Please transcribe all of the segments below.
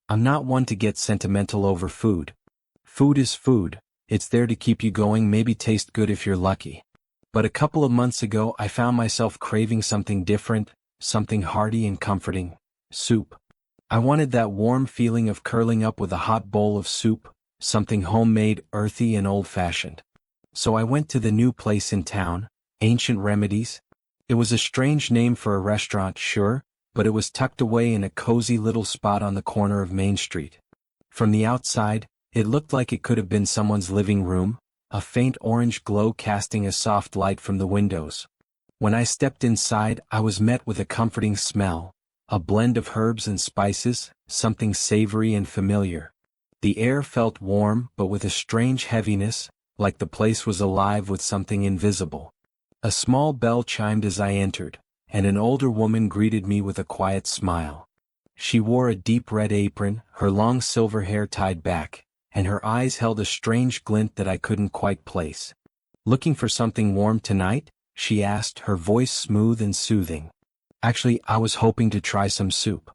I'm not one to get sentimental over food. Food is food, it's there to keep you going, maybe taste good if you're lucky. But a couple of months ago I found myself craving something different, something hearty and comforting: soup. I wanted that warm feeling of curling up with a hot bowl of soup, something homemade, earthy and old-fashioned. So I went to the new place in town, Ancient Remedies. It was a strange name for a restaurant, sure, but it was tucked away in a cozy little spot on the corner of Main Street. From the outside, it looked like it could have been someone's living room, a faint orange glow casting a soft light from the windows. When I stepped inside, I was met with a comforting smell, a blend of herbs and spices, something savory and familiar. The air felt warm but with a strange heaviness, like the place was alive with something invisible. A small bell chimed as I entered, and an older woman greeted me with a quiet smile. She wore a deep red apron, her long silver hair tied back, and her eyes held a strange glint that I couldn't quite place. "Looking for something warm tonight?" she asked, her voice smooth and soothing. "Actually, I was hoping to try some soup.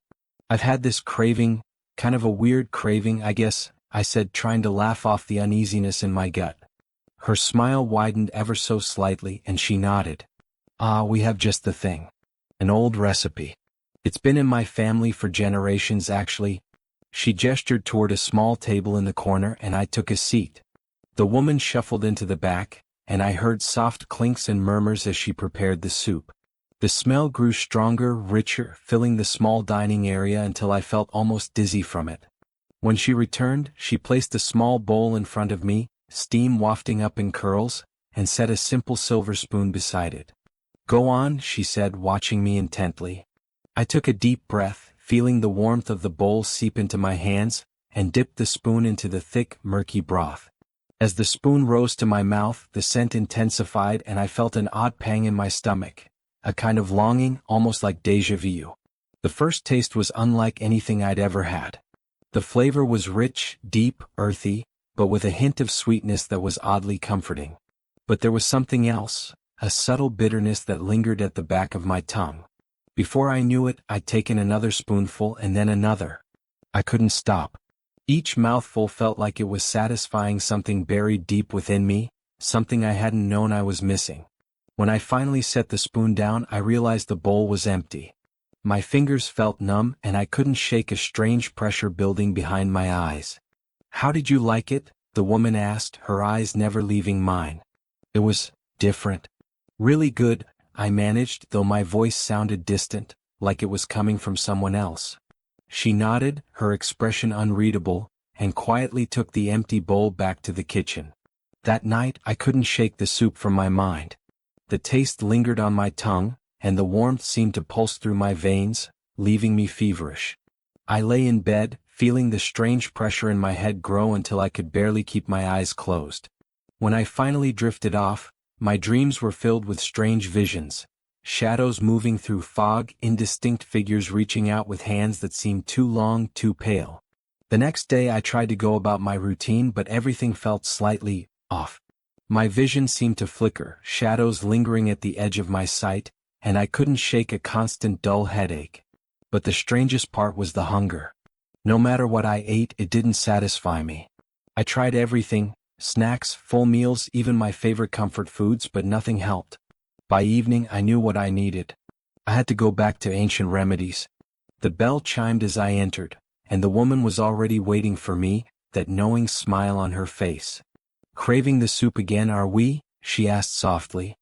I've had this craving, kind of a weird craving, I guess," I said, trying to laugh off the uneasiness in my gut. Her smile widened ever so slightly and she nodded. "Ah, we have just the thing. An old recipe. It's been in my family for generations, actually." She gestured toward a small table in the corner and I took a seat. The woman shuffled into the back, and I heard soft clinks and murmurs as she prepared the soup. The smell grew stronger, richer, filling the small dining area until I felt almost dizzy from it. When she returned, she placed a small bowl in front of me, steam wafting up in curls, and set a simple silver spoon beside it. "Go on," she said, watching me intently. I took a deep breath, feeling the warmth of the bowl seep into my hands, and dipped the spoon into the thick, murky broth. As the spoon rose to my mouth, the scent intensified and I felt an odd pang in my stomach, a kind of longing, almost like déjà vu. The first taste was unlike anything I'd ever had. The flavor was rich, deep, earthy, but with a hint of sweetness that was oddly comforting. But there was something else, a subtle bitterness that lingered at the back of my tongue. Before I knew it, I'd taken another spoonful and then another. I couldn't stop. Each mouthful felt like it was satisfying something buried deep within me, something I hadn't known I was missing. When I finally set the spoon down, I realized the bowl was empty. My fingers felt numb and I couldn't shake a strange pressure building behind my eyes. "How did you like it?" the woman asked, her eyes never leaving mine. "It was different. Really good," I managed, though my voice sounded distant, like it was coming from someone else. She nodded, her expression unreadable, and quietly took the empty bowl back to the kitchen. That night I couldn't shake the soup from my mind. The taste lingered on my tongue, and the warmth seemed to pulse through my veins, leaving me feverish. I lay in bed, feeling the strange pressure in my head grow until I could barely keep my eyes closed. When I finally drifted off, my dreams were filled with strange visions, shadows moving through fog, indistinct figures reaching out with hands that seemed too long, too pale. The next day I tried to go about my routine, but everything felt slightly off. My vision seemed to flicker, shadows lingering at the edge of my sight, and I couldn't shake a constant dull headache. But the strangest part was the hunger. No matter what I ate, it didn't satisfy me. I tried everything: snacks, full meals, even my favorite comfort foods, but nothing helped. By evening I knew what I needed. I had to go back to Ancient Remedies. The bell chimed as I entered, and the woman was already waiting for me, that knowing smile on her face. "Craving the soup again, are we?" she asked softly.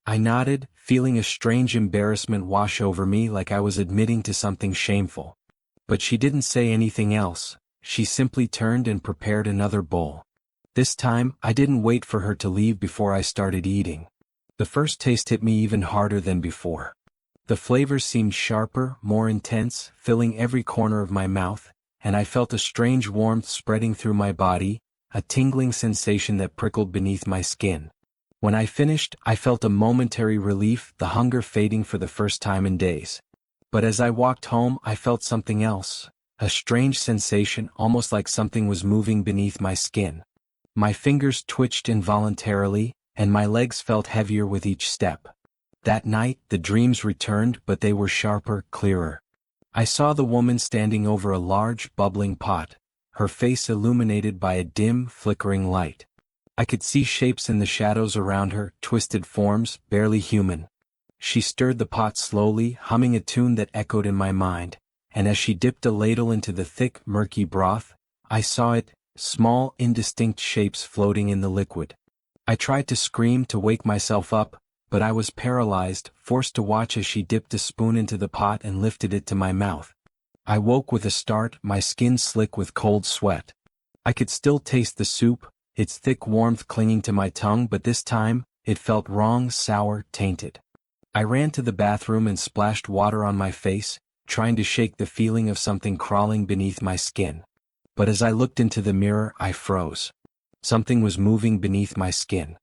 I nodded, feeling a strange embarrassment wash over me, like I was admitting to something shameful. But she didn't say anything else. She simply turned and prepared another bowl. This time, I didn't wait for her to leave before I started eating. The first taste hit me even harder than before. The flavor seemed sharper, more intense, filling every corner of my mouth, and I felt a strange warmth spreading through my body, a tingling sensation that prickled beneath my skin. When I finished, I felt a momentary relief, the hunger fading for the first time in days. But as I walked home, I felt something else, a strange sensation, almost like something was moving beneath my skin. My fingers twitched involuntarily, and my legs felt heavier with each step. That night, the dreams returned, but they were sharper, clearer. I saw the woman standing over a large, bubbling pot, her face illuminated by a dim, flickering light. I could see shapes in the shadows around her, twisted forms, barely human. She stirred the pot slowly, humming a tune that echoed in my mind, and as she dipped a ladle into the thick, murky broth, I saw it, small, indistinct shapes floating in the liquid. I tried to scream to wake myself up, but I was paralyzed, forced to watch as she dipped a spoon into the pot and lifted it to my mouth. I woke with a start, my skin slick with cold sweat. I could still taste the soup, its thick warmth clinging to my tongue, but this time, it felt wrong, sour, tainted. I ran to the bathroom and splashed water on my face, trying to shake the feeling of something crawling beneath my skin. But as I looked into the mirror, I froze. Something was moving beneath my skin.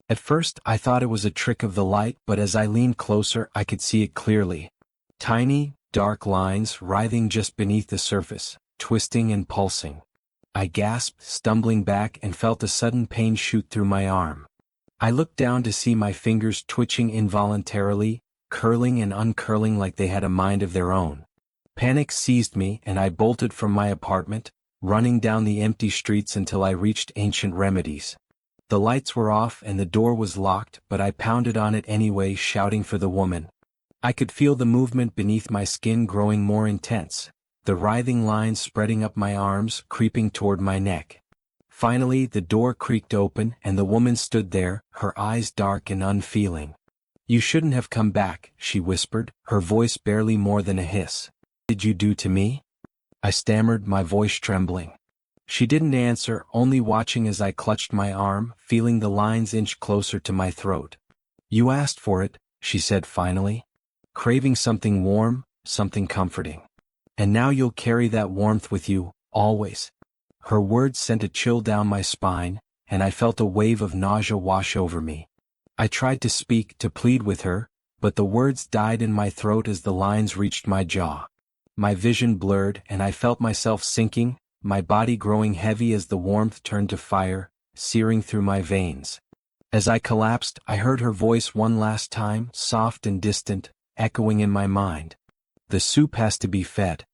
At first, I thought it was a trick of the light, but as I leaned closer, I could see it clearly. Tiny, dark lines writhing just beneath the surface, twisting and pulsing. I gasped, stumbling back, and felt a sudden pain shoot through my arm. I looked down to see my fingers twitching involuntarily, curling and uncurling like they had a mind of their own. Panic seized me, and I bolted from my apartment, running down the empty streets until I reached Ancient Remedies. The lights were off and the door was locked, but I pounded on it anyway, shouting for the woman. I could feel the movement beneath my skin growing more intense, the writhing lines spreading up my arms, creeping toward my neck. Finally, the door creaked open and the woman stood there, her eyes dark and unfeeling. "You shouldn't have come back," she whispered, her voice barely more than a hiss. "What did you do to me?" I stammered, my voice trembling. She didn't answer, only watching as I clutched my arm, feeling the lines inch closer to my throat. "You asked for it," she said finally. "Craving something warm, something comforting. And now you'll carry that warmth with you, always." Her words sent a chill down my spine, and I felt a wave of nausea wash over me. I tried to speak, to plead with her, but the words died in my throat as the lines reached my jaw. My vision blurred, and I felt myself sinking, my body growing heavy as the warmth turned to fire, searing through my veins. As I collapsed, I heard her voice one last time, soft and distant, echoing in my mind. "The soup has to be fed."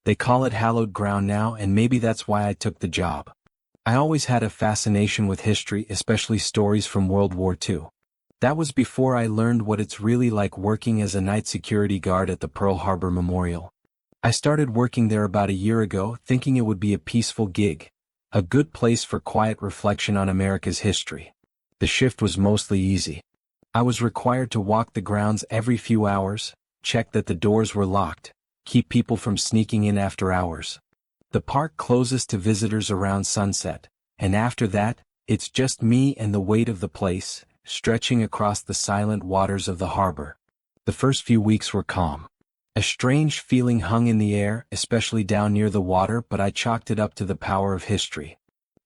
They call it hallowed ground now, and maybe that's why I took the job. I always had a fascination with history, especially stories from World War II. That was before I learned what it's really like working as a night security guard at the Pearl Harbor Memorial. I started working there about a year ago, thinking it would be a peaceful gig, a good place for quiet reflection on America's history. The shift was mostly easy. I was required to walk the grounds every few hours, check that the doors were locked, keep people from sneaking in after hours. The park closes to visitors around sunset, and after that, it's just me and the weight of the place, stretching across the silent waters of the harbor. The first few weeks were calm. A strange feeling hung in the air, especially down near the water, but I chalked it up to the power of history.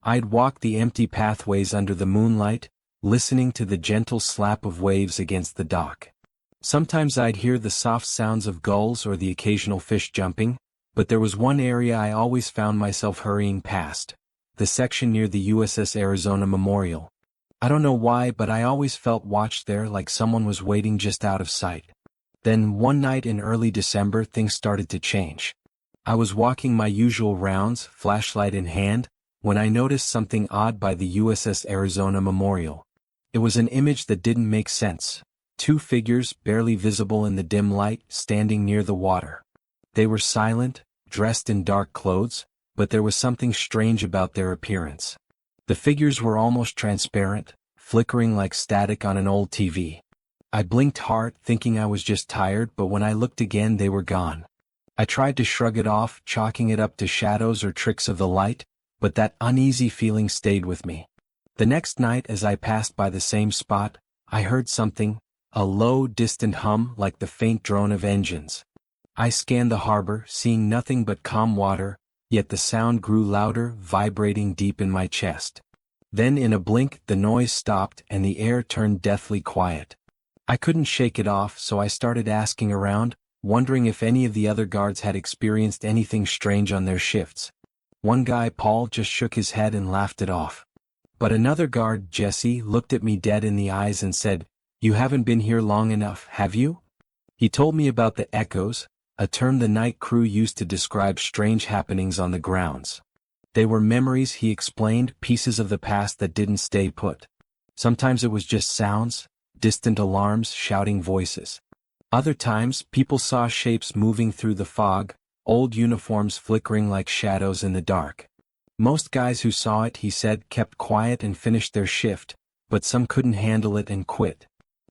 I'd walk the empty pathways under the moonlight, listening to the gentle slap of waves against the dock. Sometimes I'd hear the soft sounds of gulls or the occasional fish jumping, but there was one area I always found myself hurrying past, the section near the USS Arizona Memorial. I don't know why, but I always felt watched there, like someone was waiting just out of sight. Then one night in early December, things started to change. I was walking my usual rounds, flashlight in hand, when I noticed something odd by the USS Arizona Memorial. It was an image that didn't make sense. Two figures, barely visible in the dim light, standing near the water. They were silent, dressed in dark clothes, but there was something strange about their appearance. The figures were almost transparent, flickering like static on an old TV. I blinked hard, thinking I was just tired, but when I looked again they were gone. I tried to shrug it off, chalking it up to shadows or tricks of the light, but that uneasy feeling stayed with me. The next night, as I passed by the same spot, I heard something, a low, distant hum like the faint drone of engines. I scanned the harbor, seeing nothing but calm water, yet the sound grew louder, vibrating deep in my chest. Then in a blink, the noise stopped and the air turned deathly quiet. I couldn't shake it off, so I started asking around, wondering if any of the other guards had experienced anything strange on their shifts. One guy, Paul, just shook his head and laughed it off. But another guard, Jesse, looked at me dead in the eyes and said, "You haven't been here long enough, have you?" He told me about the echoes, a term the night crew used to describe strange happenings on the grounds. They were memories, he explained, pieces of the past that didn't stay put. Sometimes it was just sounds, distant alarms, shouting voices. Other times, people saw shapes moving through the fog, old uniforms flickering like shadows in the dark. Most guys who saw it, he said, kept quiet and finished their shift, but some couldn't handle it and quit.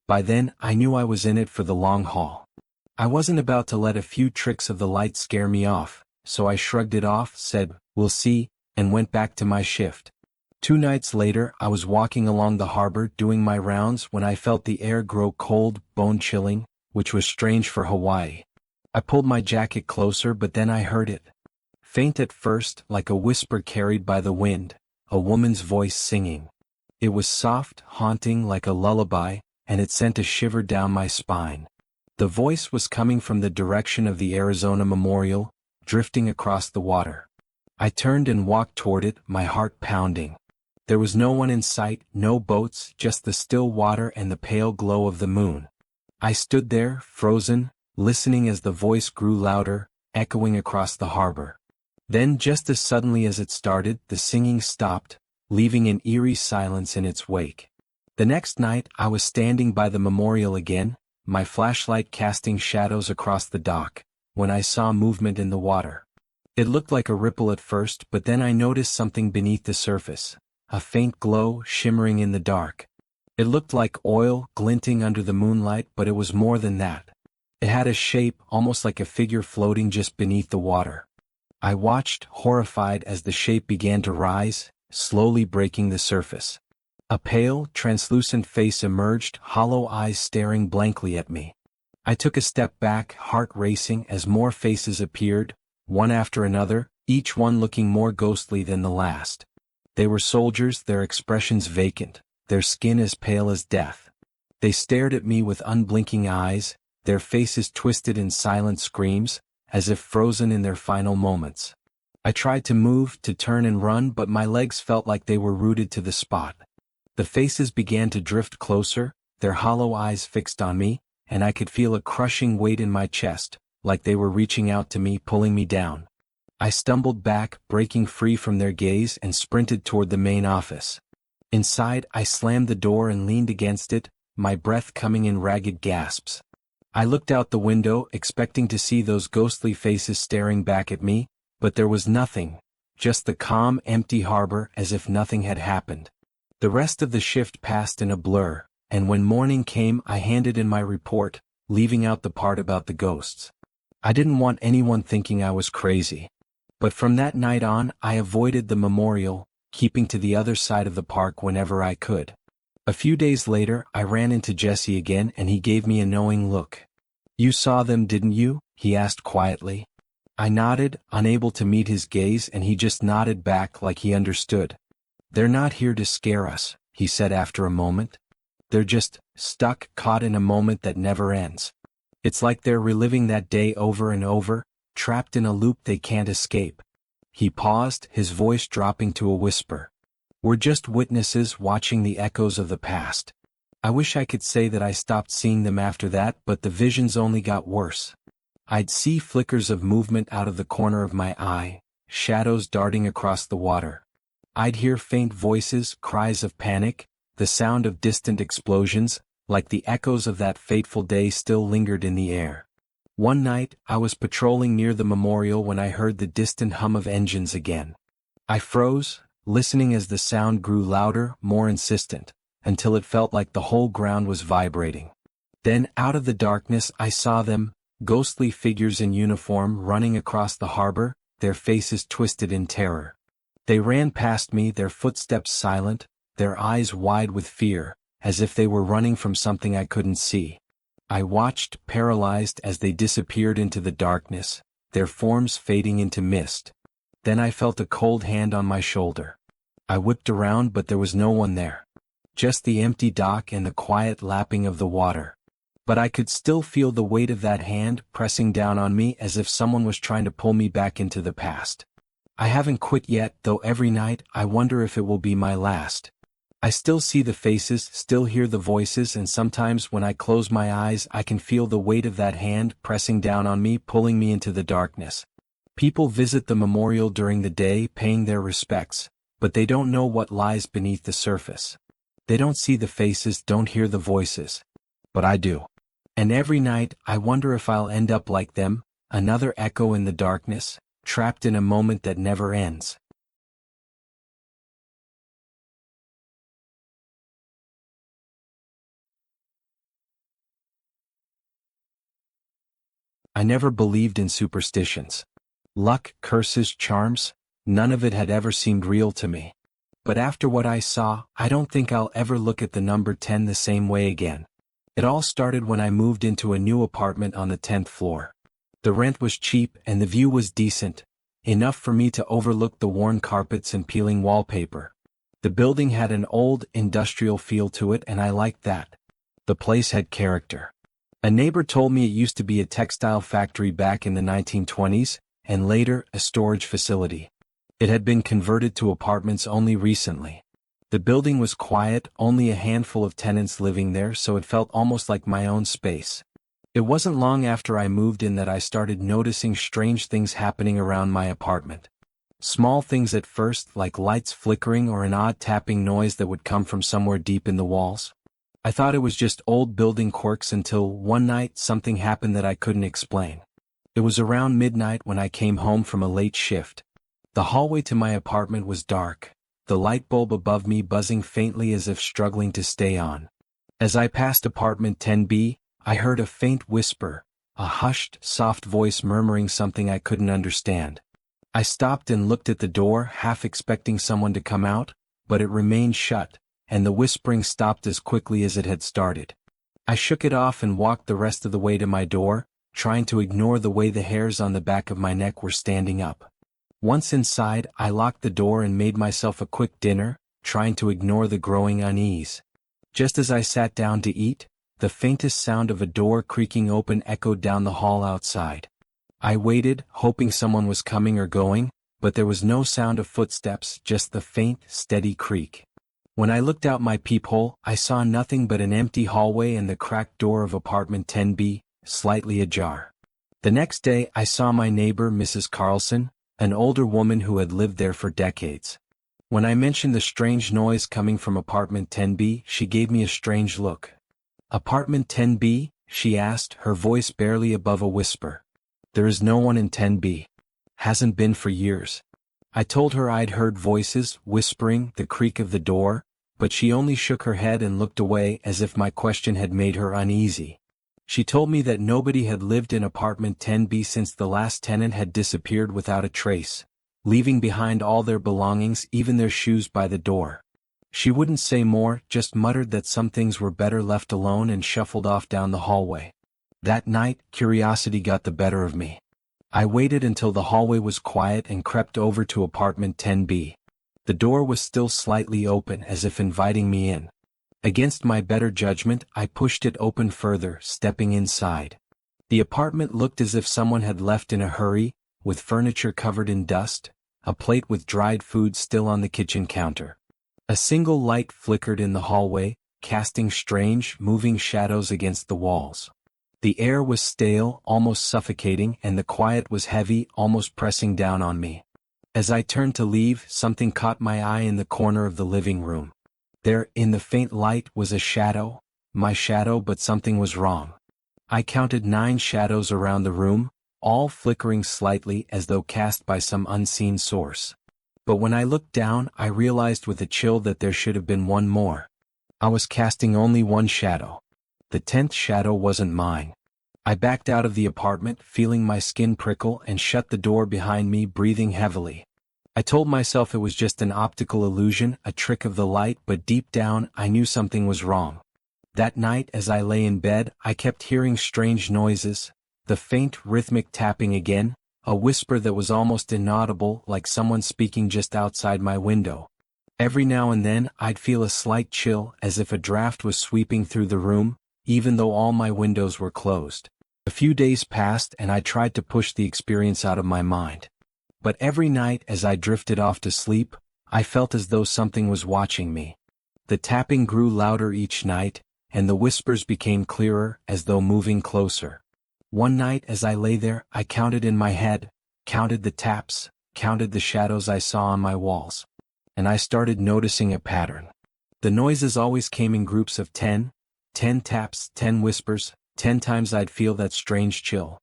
By then, I knew I was in it for the long haul. I wasn't about to let a few tricks of the light scare me off, so I shrugged it off, said, "We'll see," and went back to my shift. 2 nights later, I was walking along the harbor doing my rounds when I felt the air grow cold, bone-chilling, which was strange for Hawaii. I pulled my jacket closer, but then I heard it. Faint at first, like a whisper carried by the wind, a woman's voice singing. It was soft, haunting like a lullaby, and it sent a shiver down my spine. The voice was coming from the direction of the Arizona Memorial, drifting across the water. I turned and walked toward it, my heart pounding. There was no one in sight, no boats, just the still water and the pale glow of the moon. I stood there, frozen, listening as the voice grew louder, echoing across the harbor. Then, just as suddenly as it started, the singing stopped, leaving an eerie silence in its wake. The next night, I was standing by the memorial again, my flashlight casting shadows across the dock, when I saw movement in the water. It looked like a ripple at first, but then I noticed something beneath the surface, a faint glow shimmering in the dark. It looked like oil glinting under the moonlight, but it was more than that. It had a shape, almost like a figure floating just beneath the water. I watched, horrified, as the shape began to rise, slowly breaking the surface. A pale, translucent face emerged, hollow eyes staring blankly at me. I took a step back, heart racing, as more faces appeared, one after another, each one looking more ghostly than the last. They were soldiers, their expressions vacant, their skin as pale as death. They stared at me with unblinking eyes, their faces twisted in silent screams, as if frozen in their final moments. I tried to move, to turn and run, but my legs felt like they were rooted to the spot. The faces began to drift closer, their hollow eyes fixed on me, and I could feel a crushing weight in my chest, like they were reaching out to me, pulling me down. I stumbled back, breaking free from their gaze, and sprinted toward the main office. Inside, I slammed the door and leaned against it, my breath coming in ragged gasps. I looked out the window, expecting to see those ghostly faces staring back at me, but there was nothing, just the calm, empty harbor, as if nothing had happened. The rest of the shift passed in a blur, and when morning came, I handed in my report, leaving out the part about the ghosts. I didn't want anyone thinking I was crazy. But from that night on, I avoided the memorial, keeping to the other side of the park whenever I could. A few days later, I ran into Jesse again and he gave me a knowing look. "You saw them, didn't you?" he asked quietly. I nodded, unable to meet his gaze, and he just nodded back like he understood. "They're not here to scare us," he said after a moment. "They're just stuck, caught in a moment that never ends. It's like they're reliving that day over and over, trapped in a loop they can't escape." He paused, his voice dropping to a whisper. "We're just witnesses watching the echoes of the past." I wish I could say that I stopped seeing them after that, but the visions only got worse. I'd see flickers of movement out of the corner of my eye, shadows darting across the water. I'd hear faint voices, cries of panic, the sound of distant explosions, like the echoes of that fateful day still lingered in the air. One night, I was patrolling near the memorial when I heard the distant hum of engines again. I froze, listening as the sound grew louder, more insistent, until it felt like the whole ground was vibrating. Then, out of the darkness, I saw them, ghostly figures in uniform running across the harbor, their faces twisted in terror. They ran past me, their footsteps silent, their eyes wide with fear, as if they were running from something I couldn't see. I watched, paralyzed, as they disappeared into the darkness, their forms fading into mist. Then I felt a cold hand on my shoulder. I whipped around, but there was no one there. Just the empty dock and the quiet lapping of the water. But I could still feel the weight of that hand pressing down on me as if someone was trying to pull me back into the past. I haven't quit yet, though every night I wonder if it will be my last. I still see the faces, still hear the voices, and sometimes when I close my eyes I can feel the weight of that hand pressing down on me, pulling me into the darkness. People visit the memorial during the day, paying their respects, but they don't know what lies beneath the surface. They don't see the faces, don't hear the voices. But I do. And every night I wonder if I'll end up like them, another echo in the darkness, trapped in a moment that never ends. I never believed in superstitions. Luck, curses, charms, none of it had ever seemed real to me. But after what I saw, I don't think I'll ever look at the number 10 the same way again. It all started when I moved into a new apartment on the 10th floor. The rent was cheap and the view was decent, enough for me to overlook the worn carpets and peeling wallpaper. The building had an old, industrial feel to it, and I liked that. The place had character. A neighbor told me it used to be a textile factory back in the 1920s, and later, a storage facility. It had been converted to apartments only recently. The building was quiet, only a handful of tenants living there, so it felt almost like my own space. It wasn't long after I moved in that I started noticing strange things happening around my apartment. Small things at first, like lights flickering or an odd tapping noise that would come from somewhere deep in the walls. I thought it was just old building quirks until one night something happened that I couldn't explain. It was around midnight when I came home from a late shift. The hallway to my apartment was dark, the light bulb above me buzzing faintly as if struggling to stay on. As I passed apartment 10B, I heard a faint whisper, a hushed, soft voice murmuring something I couldn't understand. I stopped and looked at the door, half expecting someone to come out, but it remained shut, and the whispering stopped as quickly as it had started. I shook it off and walked the rest of the way to my door, trying to ignore the way the hairs on the back of my neck were standing up. Once inside, I locked the door and made myself a quick dinner, trying to ignore the growing unease. Just as I sat down to eat, the faintest sound of a door creaking open echoed down the hall outside. I waited, hoping someone was coming or going, but there was no sound of footsteps, just the faint, steady creak. When I looked out my peephole, I saw nothing but an empty hallway and the cracked door of apartment 10B, slightly ajar. The next day I saw my neighbor, Mrs. Carlson, an older woman who had lived there for decades. When I mentioned the strange noise coming from apartment 10B, she gave me a strange look. "Apartment 10B?" she asked, her voice barely above a whisper. "There is no one in 10B. Hasn't been for years." I told her I'd heard voices, whispering, the creak of the door, but she only shook her head and looked away as if my question had made her uneasy. She told me that nobody had lived in apartment 10B since the last tenant had disappeared without a trace, leaving behind all their belongings, even their shoes, by the door. She wouldn't say more, just muttered that some things were better left alone and shuffled off down the hallway. That night, curiosity got the better of me. I waited until the hallway was quiet and crept over to apartment 10B. The door was still slightly open, as if inviting me in. Against my better judgment, I pushed it open further, stepping inside. The apartment looked as if someone had left in a hurry, with furniture covered in dust, a plate with dried food still on the kitchen counter. A single light flickered in the hallway, casting strange, moving shadows against the walls. The air was stale, almost suffocating, and the quiet was heavy, almost pressing down on me. As I turned to leave, something caught my eye in the corner of the living room. There, in the faint light, was a shadow, my shadow, but something was wrong. I counted 9 shadows around the room, all flickering slightly as though cast by some unseen source. But when I looked down, I realized with a chill that there should have been one more. I was casting only one shadow. The 10th shadow wasn't mine. I backed out of the apartment, feeling my skin prickle, and shut the door behind me, breathing heavily. I told myself it was just an optical illusion, a trick of the light, but deep down, I knew something was wrong. That night, as I lay in bed, I kept hearing strange noises, the faint, rhythmic tapping again, a whisper that was almost inaudible, like someone speaking just outside my window. Every now and then, I'd feel a slight chill, as if a draft was sweeping through the room, even though all my windows were closed. A few days passed and I tried to push the experience out of my mind. But every night as I drifted off to sleep, I felt as though something was watching me. The tapping grew louder each night, and the whispers became clearer as though moving closer. One night as I lay there, I counted in my head, counted the taps, counted the shadows I saw on my walls. And I started noticing a pattern. The noises always came in groups of 10 taps, 10 whispers, 10 times I'd feel that strange chill.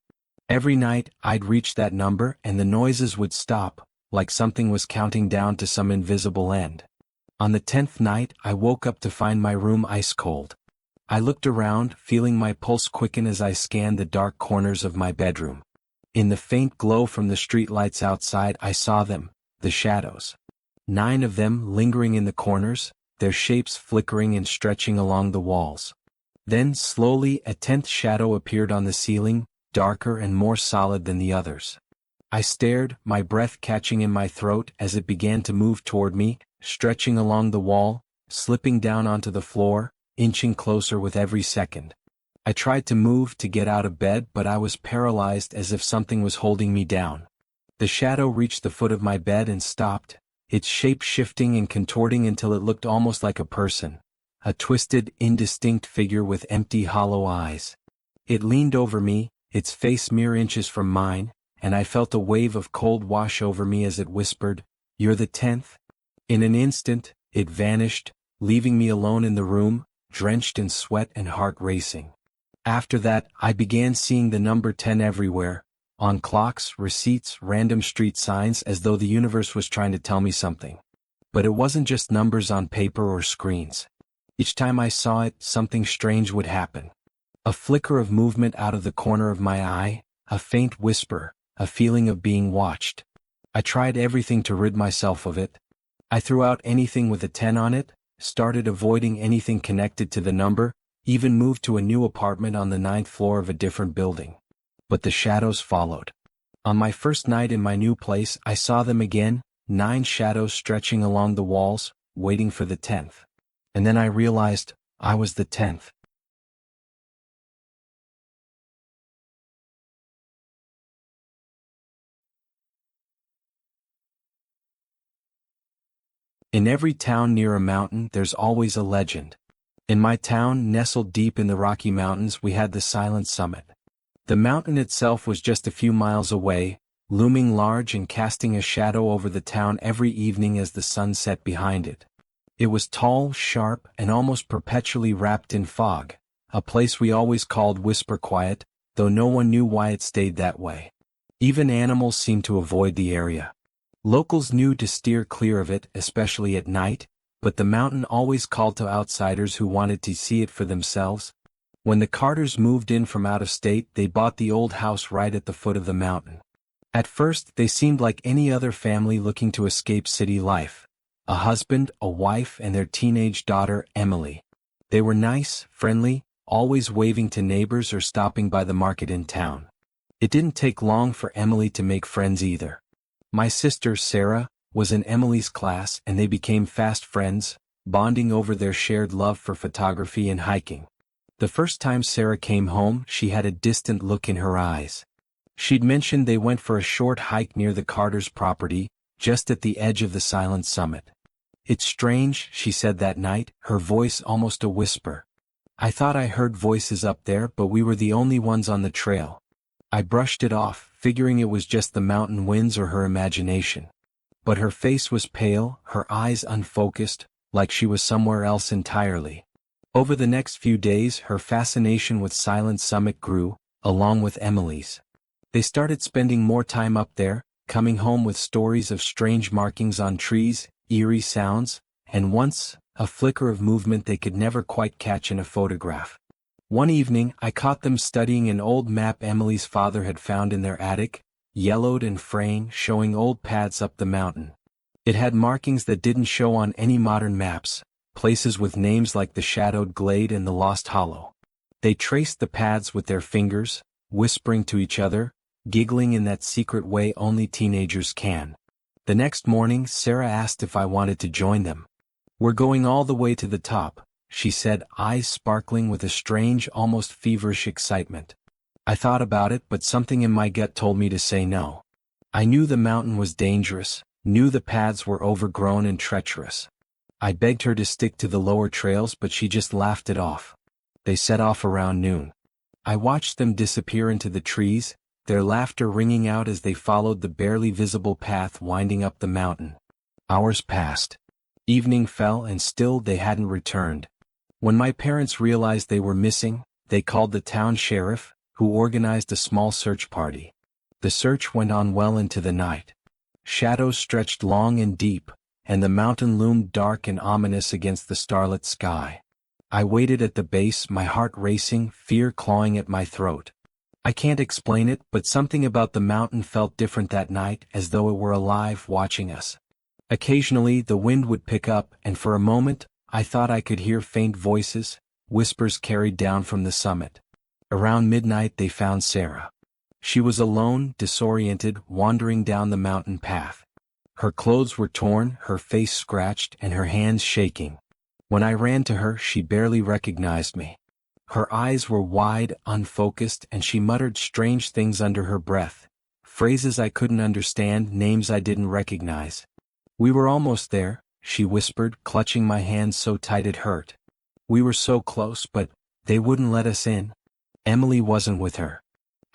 Every night, I'd reach that number and the noises would stop, like something was counting down to some invisible end. On the 10th night, I woke up to find my room ice cold. I looked around, feeling my pulse quicken as I scanned the dark corners of my bedroom. In the faint glow from the street lights outside, I saw them, the shadows. 9 of them lingering in the corners, their shapes flickering and stretching along the walls. Then, slowly, a 10th shadow appeared on the ceiling, darker and more solid than the others. I stared, my breath catching in my throat as it began to move toward me, stretching along the wall, slipping down onto the floor, inching closer with every second. I tried to move to get out of bed, but I was paralyzed as if something was holding me down. The shadow reached the foot of my bed and stopped, its shape shifting and contorting until it looked almost like a person, a twisted, indistinct figure with empty, hollow eyes. It leaned over me, its face mere inches from mine, and I felt a wave of cold wash over me as it whispered, "You're the 10th?" In an instant, it vanished, leaving me alone in the room, drenched in sweat and heart racing. After that, I began seeing the number 10 everywhere, on clocks, receipts, random street signs, as though the universe was trying to tell me something. But it wasn't just numbers on paper or screens. Each time I saw it, something strange would happen. A flicker of movement out of the corner of my eye, a faint whisper, a feeling of being watched. I tried everything to rid myself of it. I threw out anything with a 10 on it, started avoiding anything connected to the number, even moved to a new apartment on the 9th floor of a different building. But the shadows followed. On my first night in my new place, I saw them again, 9 shadows stretching along the walls, waiting for the 10th. And then I realized I was the 10th. In every town near a mountain, there's always a legend. In my town, nestled deep in the Rocky Mountains, we had the Silent Summit. The mountain itself was just a few miles away, looming large and casting a shadow over the town every evening as the sun set behind it. It was tall, sharp, and almost perpetually wrapped in fog, a place we always called Whisper Quiet, though no one knew why it stayed that way. Even animals seemed to avoid the area. Locals knew to steer clear of it, especially at night, but the mountain always called to outsiders who wanted to see it for themselves. When the Carters moved in from out of state, they bought the old house right at the foot of the mountain. At first, they seemed like any other family looking to escape city life. A husband, a wife, and their teenage daughter, Emily. They were nice, friendly, always waving to neighbors or stopping by the market in town. It didn't take long for Emily to make friends either. My sister, Sarah, was in Emily's class and they became fast friends, bonding over their shared love for photography and hiking. The first time Sarah came home, she had a distant look in her eyes. She'd mentioned they went for a short hike near the Carters' property, just at the edge of the Silent Summit. "It's strange," she said that night, her voice almost a whisper. "I thought I heard voices up there, but we were the only ones on the trail." I brushed it off, figuring it was just the mountain winds or her imagination. But her face was pale, her eyes unfocused, like she was somewhere else entirely. Over the next few days, her fascination with Silent Summit grew, along with Emily's. They started spending more time up there, coming home with stories of strange markings on trees, eerie sounds, and once, a flicker of movement they could never quite catch in a photograph. One evening, I caught them studying an old map Emily's father had found in their attic, yellowed and fraying, showing old paths up the mountain. It had markings that didn't show on any modern maps, places with names like the Shadowed Glade and the Lost Hollow. They traced the paths with their fingers, whispering to each other, giggling in that secret way only teenagers can. The next morning, Sarah asked if I wanted to join them. "We're going all the way to the top," she said, eyes sparkling with a strange, almost feverish excitement. I thought about it, but something in my gut told me to say no. I knew the mountain was dangerous, knew the paths were overgrown and treacherous. I begged her to stick to the lower trails, but she just laughed it off. They set off around noon. I watched them disappear into the trees, their laughter ringing out as they followed the barely visible path winding up the mountain. Hours passed. Evening fell and still they hadn't returned. When my parents realized they were missing, they called the town sheriff, who organized a small search party. The search went on well into the night. Shadows stretched long and deep, and the mountain loomed dark and ominous against the starlit sky. I waited at the base, my heart racing, fear clawing at my throat. I can't explain it, but something about the mountain felt different that night, as though it were alive, watching us. Occasionally the wind would pick up, and for a moment, I thought I could hear faint voices, whispers carried down from the summit. Around midnight they found Sarah. She was alone, disoriented, wandering down the mountain path. Her clothes were torn, her face scratched, and her hands shaking. When I ran to her, she barely recognized me. Her eyes were wide, unfocused, and she muttered strange things under her breath. Phrases I couldn't understand, names I didn't recognize. "We were almost there," she whispered, clutching my hand so tight it hurt. "We were so close, but they wouldn't let us in." Emily wasn't with her.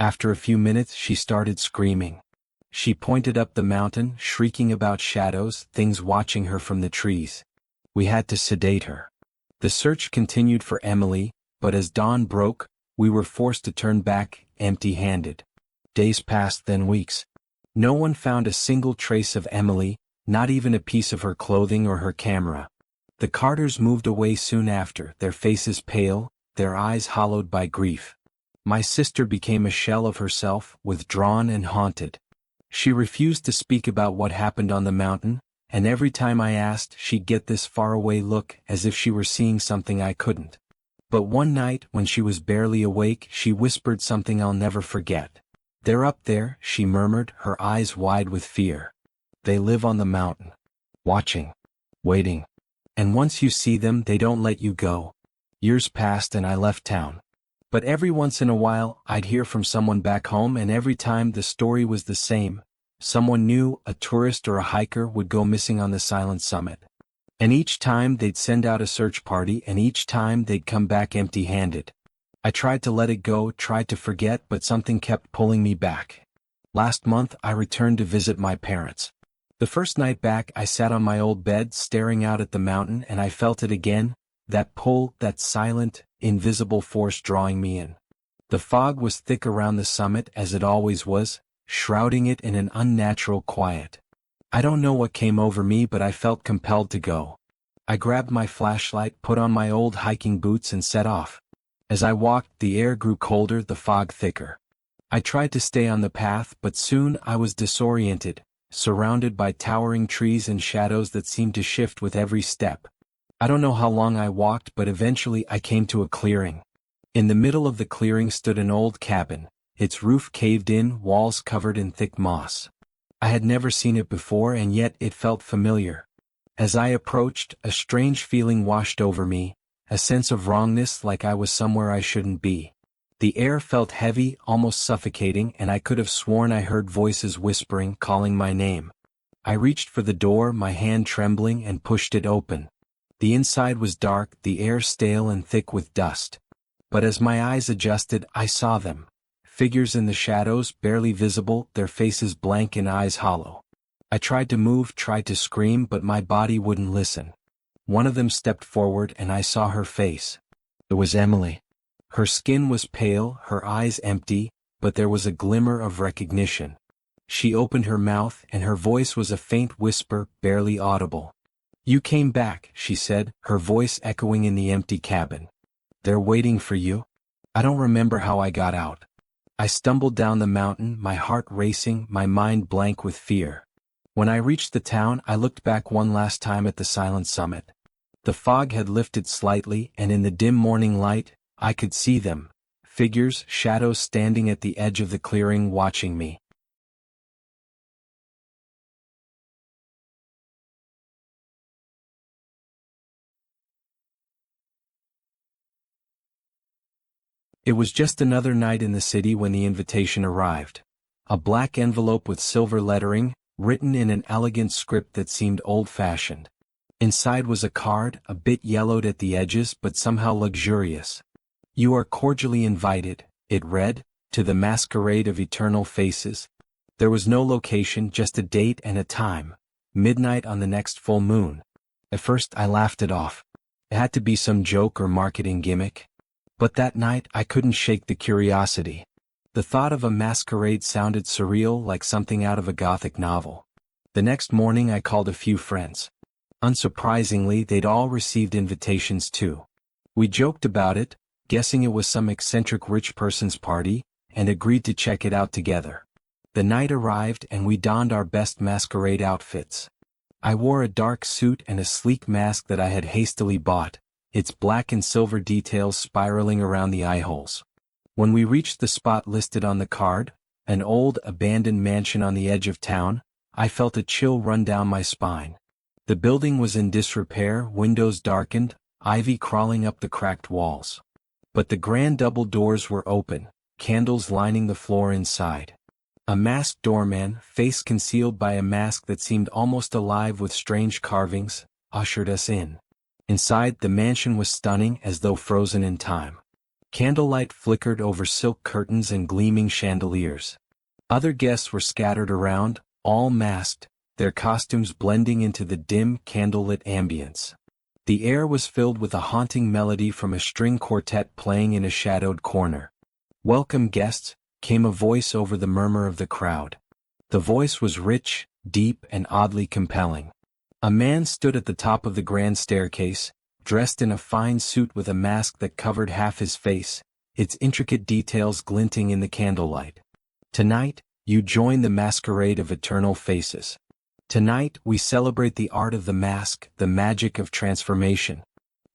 After a few minutes she started screaming. She pointed up the mountain, shrieking about shadows, things watching her from the trees. We had to sedate her. The search continued for Emily, but as dawn broke, we were forced to turn back, empty-handed. Days passed, then weeks. No one found a single trace of Emily, not even a piece of her clothing or her camera. The Carters moved away soon after, their faces pale, their eyes hollowed by grief. My sister became a shell of herself, withdrawn and haunted. She refused to speak about what happened on the mountain, and every time I asked, she'd get this faraway look, as if she were seeing something I couldn't. But one night, when she was barely awake, she whispered something I'll never forget. "They're up there," she murmured, her eyes wide with fear. "They live on the mountain. Watching. Waiting. And once you see them, they don't let you go." Years passed and I left town. But every once in a while, I'd hear from someone back home, and every time the story was the same. Someone new, a tourist or a hiker, would go missing on the silent summit. And each time they'd send out a search party, and each time they'd come back empty-handed. I tried to let it go, tried to forget, but something kept pulling me back. Last month I returned to visit my parents. The first night back I sat on my old bed staring out at the mountain, and I felt it again, that pull, that silent, invisible force drawing me in. The fog was thick around the summit, as it always was, shrouding it in an unnatural quiet. I don't know what came over me, but I felt compelled to go. I grabbed my flashlight, put on my old hiking boots, and set off. As I walked, the air grew colder, the fog thicker. I tried to stay on the path, but soon I was disoriented, surrounded by towering trees and shadows that seemed to shift with every step. I don't know how long I walked, but eventually I came to a clearing. In the middle of the clearing stood an old cabin, its roof caved in, walls covered in thick moss. I had never seen it before, and yet it felt familiar. As I approached, a strange feeling washed over me, a sense of wrongness, like I was somewhere I shouldn't be. The air felt heavy, almost suffocating, and I could have sworn I heard voices whispering, calling my name. I reached for the door, my hand trembling, and pushed it open. The inside was dark, the air stale and thick with dust. But as my eyes adjusted, I saw them. Figures in the shadows, barely visible, their faces blank and eyes hollow. I tried to move, tried to scream, but my body wouldn't listen. One of them stepped forward, and I saw her face. It was Emily. Her skin was pale, her eyes empty, but there was a glimmer of recognition. She opened her mouth, and her voice was a faint whisper, barely audible. "You came back," she said, her voice echoing in the empty cabin. "They're waiting for you." I don't remember how I got out. I stumbled down the mountain, my heart racing, my mind blank with fear. When I reached the town, I looked back one last time at the silent summit. The fog had lifted slightly, and in the dim morning light, I could see them. Figures, shadows standing at the edge of the clearing, watching me. It was just another night in the city when the invitation arrived. A black envelope with silver lettering, written in an elegant script that seemed old-fashioned. Inside was a card, a bit yellowed at the edges but somehow luxurious. "You are cordially invited," it read, "to the masquerade of eternal faces." There was no location, just a date and a time. Midnight on the next full moon. At first I laughed it off. It had to be some joke or marketing gimmick. But that night I couldn't shake the curiosity. The thought of a masquerade sounded surreal, like something out of a gothic novel. The next morning I called a few friends. Unsurprisingly, they'd all received invitations too. We joked about it, guessing it was some eccentric rich person's party, and agreed to check it out together. The night arrived and we donned our best masquerade outfits. I wore a dark suit and a sleek mask that I had hastily bought, its black and silver details spiraling around the eye holes. When we reached the spot listed on the card, an old, abandoned mansion on the edge of town, I felt a chill run down my spine. The building was in disrepair, windows darkened, ivy crawling up the cracked walls. But the grand double doors were open, candles lining the floor inside. A masked doorman, face concealed by a mask that seemed almost alive with strange carvings, ushered us in. Inside, the mansion was stunning, as though frozen in time. Candlelight flickered over silk curtains and gleaming chandeliers. Other guests were scattered around, all masked, their costumes blending into the dim, candlelit ambience. The air was filled with a haunting melody from a string quartet playing in a shadowed corner. "Welcome, guests," came a voice over the murmur of the crowd. The voice was rich, deep, and oddly compelling. A man stood at the top of the grand staircase, dressed in a fine suit with a mask that covered half his face, its intricate details glinting in the candlelight. "Tonight, you join the masquerade of eternal faces. Tonight, we celebrate the art of the mask, the magic of transformation."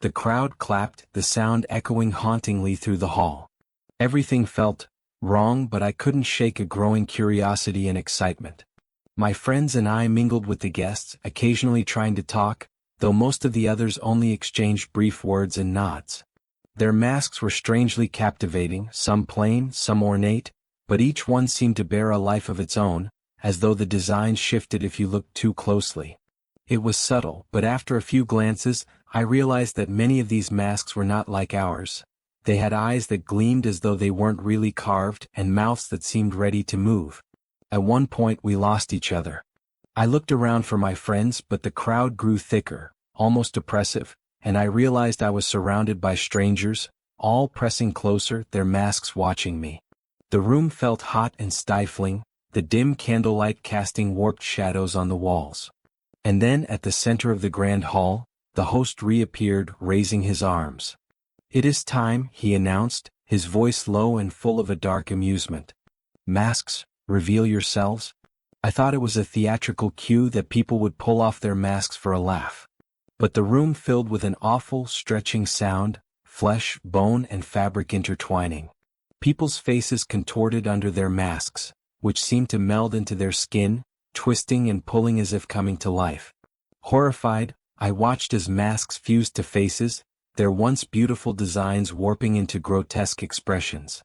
The crowd clapped, the sound echoing hauntingly through the hall. Everything felt wrong, but I couldn't shake a growing curiosity and excitement. My friends and I mingled with the guests, occasionally trying to talk, though most of the others only exchanged brief words and nods. Their masks were strangely captivating, some plain, some ornate, but each one seemed to bear a life of its own, as though the design shifted if you looked too closely. It was subtle, but after a few glances, I realized that many of these masks were not like ours. They had eyes that gleamed as though they weren't really carved, and mouths that seemed ready to move. At one point we lost each other. I looked around for my friends, but the crowd grew thicker, almost oppressive, and I realized I was surrounded by strangers, all pressing closer, their masks watching me. The room felt hot and stifling, the dim candlelight casting warped shadows on the walls. And then, at the center of the grand hall, the host reappeared, raising his arms. "It is time," he announced, his voice low and full of a dark amusement. "Masks, reveal yourselves." I thought it was a theatrical cue that people would pull off their masks for a laugh. But the room filled with an awful, stretching sound, flesh, bone, and fabric intertwining. People's faces contorted under their masks, which seemed to meld into their skin, twisting and pulling as if coming to life. Horrified, I watched as masks fused to faces, their once beautiful designs warping into grotesque expressions.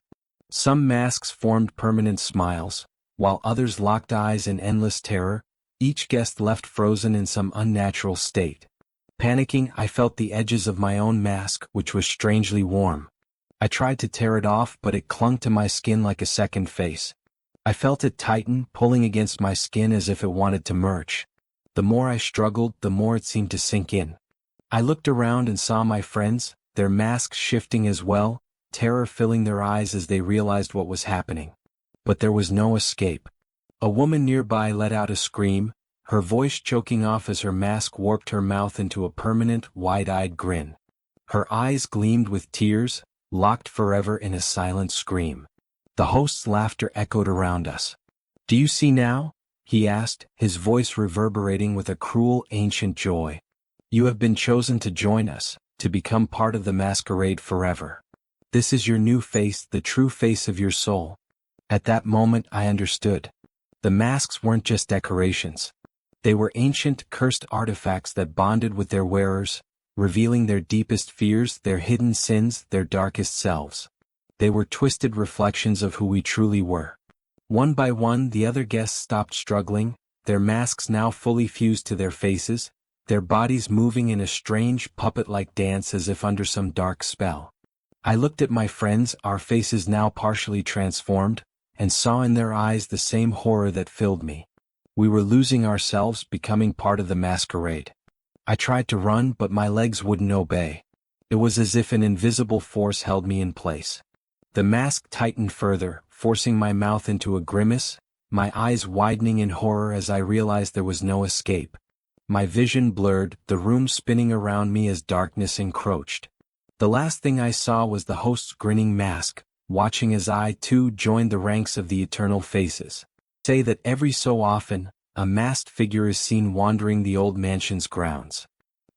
Some masks formed permanent smiles, while others locked eyes in endless terror, each guest left frozen in some unnatural state. Panicking, I felt the edges of my own mask, which was strangely warm. I tried to tear it off, but it clung to my skin like a second face. I felt it tighten, pulling against my skin as if it wanted to merge. The more I struggled, the more it seemed to sink in. I looked around and saw my friends, their masks shifting as well, terror filling their eyes as they realized what was happening. But there was no escape. A woman nearby let out a scream, her voice choking off as her mask warped her mouth into a permanent, wide-eyed grin. Her eyes gleamed with tears, locked forever in a silent scream. The host's laughter echoed around us. "Do you see now?" he asked, his voice reverberating with a cruel, ancient joy. "You have been chosen to join us, to become part of the masquerade forever. This is your new face, the true face of your soul." At that moment I understood. The masks weren't just decorations. They were ancient, cursed artifacts that bonded with their wearers, revealing their deepest fears, their hidden sins, their darkest selves. They were twisted reflections of who we truly were. One by one the other guests stopped struggling, their masks now fully fused to their faces, their bodies moving in a strange puppet-like dance as if under some dark spell. I looked at my friends, our faces now partially transformed, and saw in their eyes the same horror that filled me. We were losing ourselves, becoming part of the masquerade. I tried to run, but my legs wouldn't obey. It was as if an invisible force held me in place. The mask tightened further, forcing my mouth into a grimace, my eyes widening in horror as I realized there was no escape. My vision blurred, the room spinning around me as darkness encroached. The last thing I saw was the host's grinning mask, watching as I too joined the ranks of the eternal faces. Say that every so often, a masked figure is seen wandering the old mansion's grounds.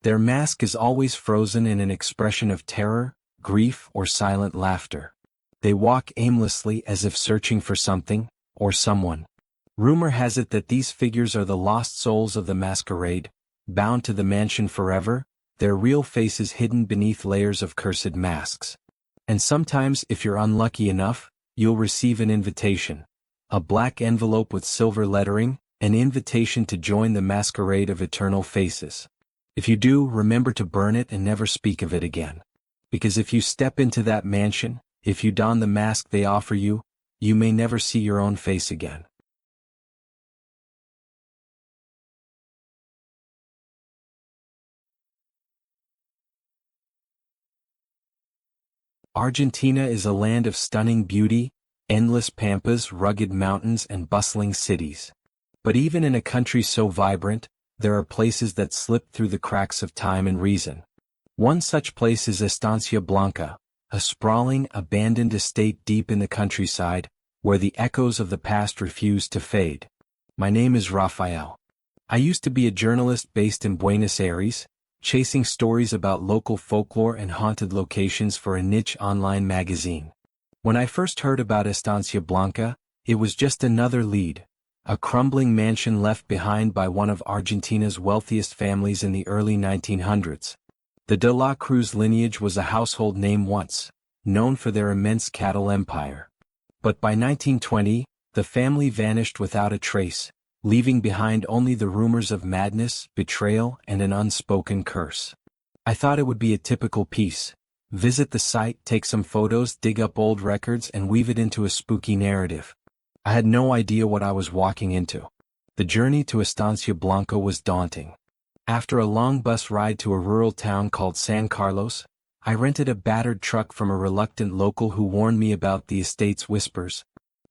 Their mask is always frozen in an expression of terror, grief, or silent laughter. They walk aimlessly as if searching for something, or someone. Rumor has it that these figures are the lost souls of the masquerade, bound to the mansion forever, their real faces hidden beneath layers of cursed masks. And sometimes, if you're unlucky enough, you'll receive an invitation. A black envelope with silver lettering, an invitation to join the masquerade of eternal faces. If you do, remember to burn it and never speak of it again. Because if you step into that mansion, if you don the mask they offer you, you may never see your own face again. Argentina is a land of stunning beauty, endless pampas, rugged mountains, and bustling cities. But even in a country so vibrant, there are places that slip through the cracks of time and reason. One such place is Estancia Blanca, a sprawling, abandoned estate deep in the countryside, where the echoes of the past refuse to fade. My name is Rafael. I used to be a journalist based in Buenos Aires, chasing stories about local folklore and haunted locations for a niche online magazine. When I first heard about Estancia Blanca, it was just another lead, a crumbling mansion left behind by one of Argentina's wealthiest families in the early 1900s. The De La Cruz lineage was a household name once, known for their immense cattle empire. But by 1920, the family vanished without a trace, leaving behind only the rumors of madness, betrayal, and an unspoken curse. I thought it would be a typical piece. Visit the site, take some photos, dig up old records, and weave it into a spooky narrative. I had no idea what I was walking into. The journey to Estancia Blanca was daunting. After a long bus ride to a rural town called San Carlos, I rented a battered truck from a reluctant local who warned me about the estate's whispers.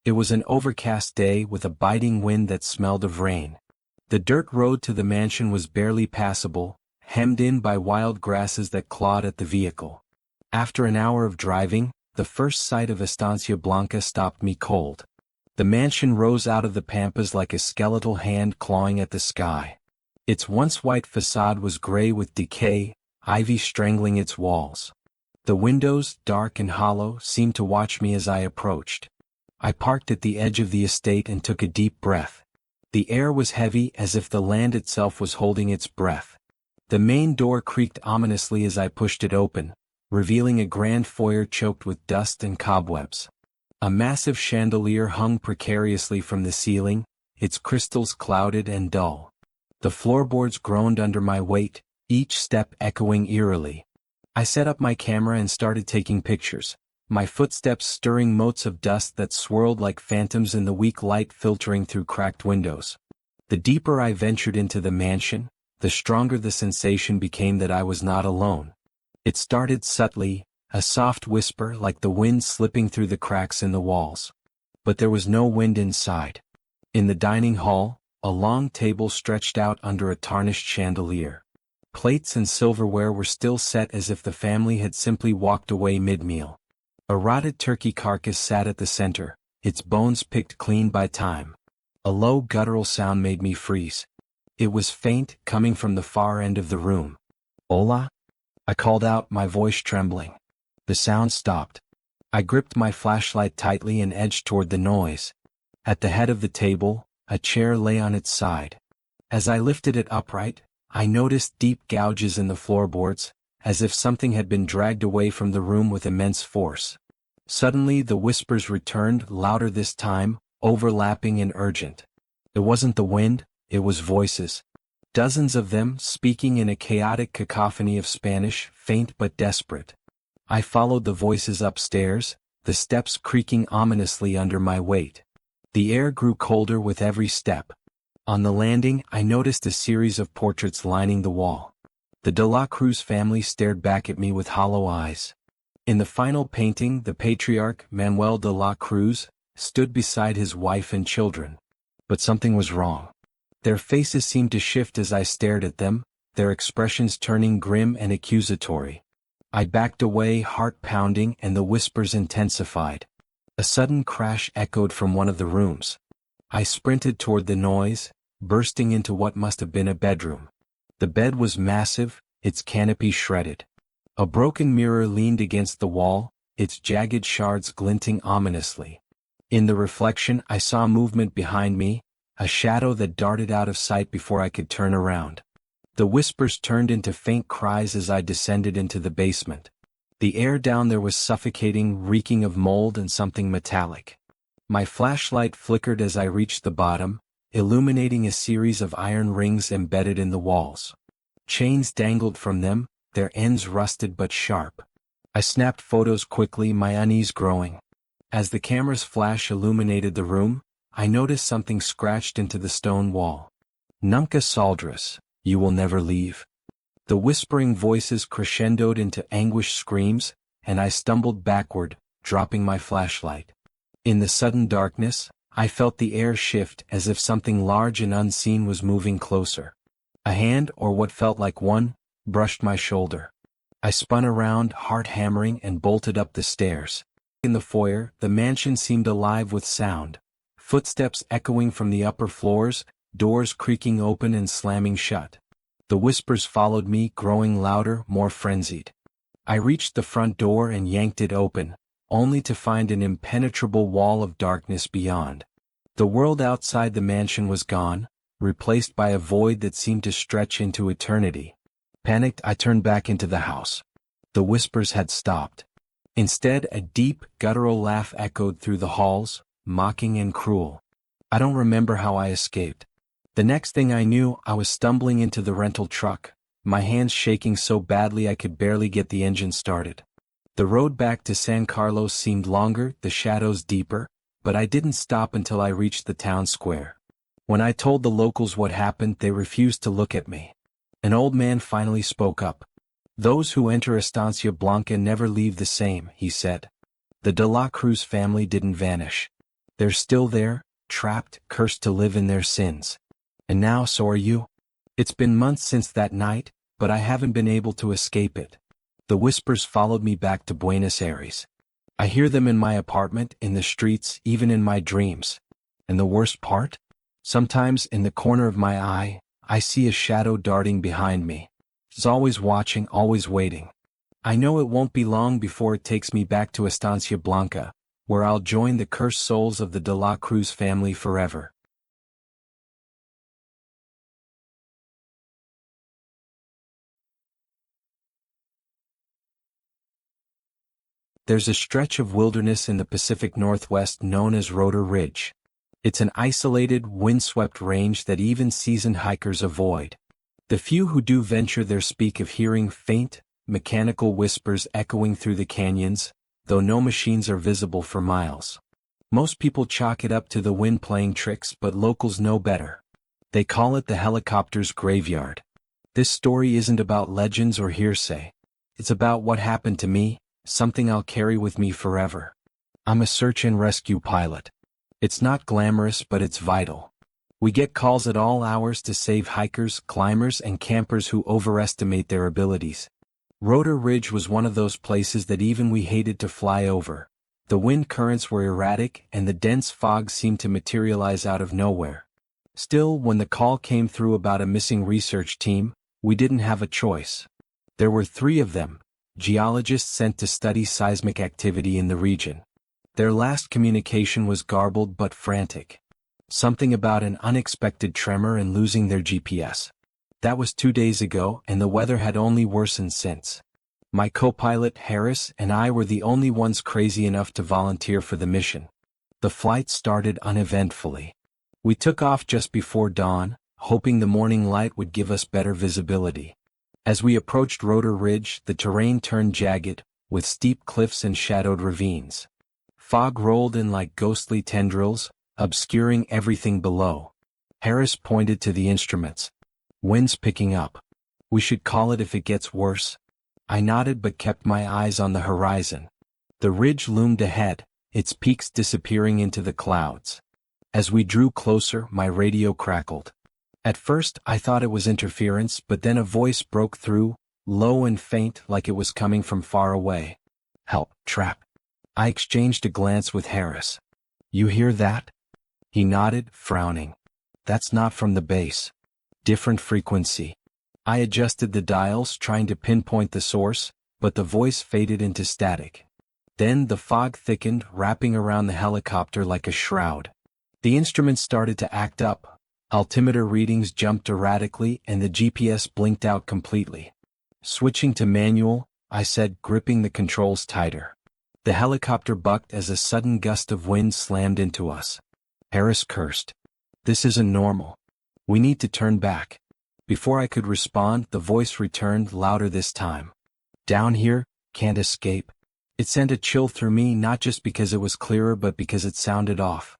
It was an overcast day with a biting wind that smelled of rain. The dirt road to the mansion was barely passable, hemmed in by wild grasses that clawed at the vehicle. After an hour of driving, the first sight of Estancia Blanca stopped me cold. The mansion rose out of the pampas like a skeletal hand clawing at the sky. Its once white facade was gray with decay, ivy strangling its walls. The windows, dark and hollow, seemed to watch me as I approached. I parked at the edge of the estate and took a deep breath. The air was heavy, as if the land itself was holding its breath. The main door creaked ominously as I pushed it open, revealing a grand foyer choked with dust and cobwebs. A massive chandelier hung precariously from the ceiling, its crystals clouded and dull. The floorboards groaned under my weight, each step echoing eerily. I set up my camera and started taking pictures, my footsteps stirring motes of dust that swirled like phantoms in the weak light filtering through cracked windows. The deeper I ventured into the mansion, the stronger the sensation became that I was not alone. It started subtly, a soft whisper like the wind slipping through the cracks in the walls. But there was no wind inside. In the dining hall, a long table stretched out under a tarnished chandelier. Plates and silverware were still set as if the family had simply walked away mid-meal. A rotted turkey carcass sat at the center, its bones picked clean by time. A low guttural sound made me freeze. It was faint, coming from the far end of the room. "Hola?" I called out, my voice trembling. The sound stopped. I gripped my flashlight tightly and edged toward the noise. At the head of the table, a chair lay on its side. As I lifted it upright, I noticed deep gouges in the floorboards, as if something had been dragged away from the room with immense force. Suddenly the whispers returned, louder this time, overlapping and urgent. It wasn't the wind, it was voices. Dozens of them speaking in a chaotic cacophony of Spanish, faint but desperate. I followed the voices upstairs, the steps creaking ominously under my weight. The air grew colder with every step. On the landing, I noticed a series of portraits lining the wall. The De la Cruz family stared back at me with hollow eyes. In the final painting, the patriarch, Manuel de la Cruz, stood beside his wife and children. But something was wrong. Their faces seemed to shift as I stared at them, their expressions turning grim and accusatory. I backed away, heart pounding, and the whispers intensified. A sudden crash echoed from one of the rooms. I sprinted toward the noise, bursting into what must have been a bedroom. The bed was massive, its canopy shredded. A broken mirror leaned against the wall, its jagged shards glinting ominously. In the reflection, I saw movement behind me, a shadow that darted out of sight before I could turn around. The whispers turned into faint cries as I descended into the basement. The air down there was suffocating, reeking of mold and something metallic. My flashlight flickered as I reached the bottom, illuminating a series of iron rings embedded in the walls. Chains dangled from them, their ends rusted but sharp. I snapped photos quickly, my unease growing. As the camera's flash illuminated the room, I noticed something scratched into the stone wall. Nunca saldrás, you will never leave. The whispering voices crescendoed into anguished screams, and I stumbled backward, dropping my flashlight. In the sudden darkness, I felt the air shift as if something large and unseen was moving closer. A hand, or what felt like one, brushed my shoulder. I spun around, heart hammering, and bolted up the stairs. In the foyer, the mansion seemed alive with sound. Footsteps echoing from the upper floors, doors creaking open and slamming shut. The whispers followed me, growing louder, more frenzied. I reached the front door and yanked it open, only to find an impenetrable wall of darkness beyond. The world outside the mansion was gone, replaced by a void that seemed to stretch into eternity. Panicked, I turned back into the house. The whispers had stopped. Instead, a deep, guttural laugh echoed through the halls, mocking and cruel. I don't remember how I escaped. The next thing I knew, I was stumbling into the rental truck, my hands shaking so badly I could barely get the engine started. The road back to San Carlos seemed longer, the shadows deeper, but I didn't stop until I reached the town square. When I told the locals what happened, they refused to look at me. An old man finally spoke up. "Those who enter Estancia Blanca never leave the same," he said. "The De la Cruz family didn't vanish. They're still there, trapped, cursed to live in their sins. And now so are you. It's been months since that night, but I haven't been able to escape it. The whispers followed me back to Buenos Aires. I hear them in my apartment, in the streets, even in my dreams. And the worst part? Sometimes, in the corner of my eye, I see a shadow darting behind me. It's always watching, always waiting. I know it won't be long before it takes me back to Estancia Blanca, where I'll join the cursed souls of the De la Cruz family forever." There's a stretch of wilderness in the Pacific Northwest known as Rotor Ridge. It's an isolated, windswept range that even seasoned hikers avoid. The few who do venture there speak of hearing faint, mechanical whispers echoing through the canyons, though no machines are visible for miles. Most people chalk it up to the wind playing tricks, but locals know better. They call it the helicopter's graveyard. This story isn't about legends or hearsay. It's about what happened to me, something I'll carry with me forever. I'm a search and rescue pilot. It's not glamorous, but it's vital. We get calls at all hours to save hikers, climbers, and campers who overestimate their abilities. Rotor Ridge was one of those places that even we hated to fly over. The wind currents were erratic, and the dense fog seemed to materialize out of nowhere. Still, when the call came through about a missing research team, we didn't have a choice. There were 3 of them, geologists sent to study seismic activity in the region. Their last communication was garbled but frantic. Something about an unexpected tremor and losing their GPS. That was 2 days ago, and the weather had only worsened since. My co-pilot, Harris, and I were the only ones crazy enough to volunteer for the mission. The flight started uneventfully. We took off just before dawn, hoping the morning light would give us better visibility. As we approached Rotor Ridge, the terrain turned jagged, with steep cliffs and shadowed ravines. Fog rolled in like ghostly tendrils, obscuring everything below. Harris pointed to the instruments. Wind's picking up. We should call it if it gets worse. I nodded but kept my eyes on the horizon. The ridge loomed ahead, its peaks disappearing into the clouds. As we drew closer, my radio crackled. At first, I thought it was interference, but then a voice broke through, low and faint like it was coming from far away. "Help, trap." I exchanged a glance with Harris. "You hear that?" He nodded, frowning. "That's not from the base. Different frequency." I adjusted the dials, trying to pinpoint the source, but the voice faded into static. Then the fog thickened, wrapping around the helicopter like a shroud. The instruments started to act up. Altimeter readings jumped erratically and the GPS blinked out completely. Switching to manual, I said, gripping the controls tighter. The helicopter bucked as a sudden gust of wind slammed into us. Harris cursed. "This isn't normal. We need to turn back." Before I could respond, the voice returned, louder this time. "Down here, can't escape." It sent a chill through me, not just because it was clearer but because it sounded off.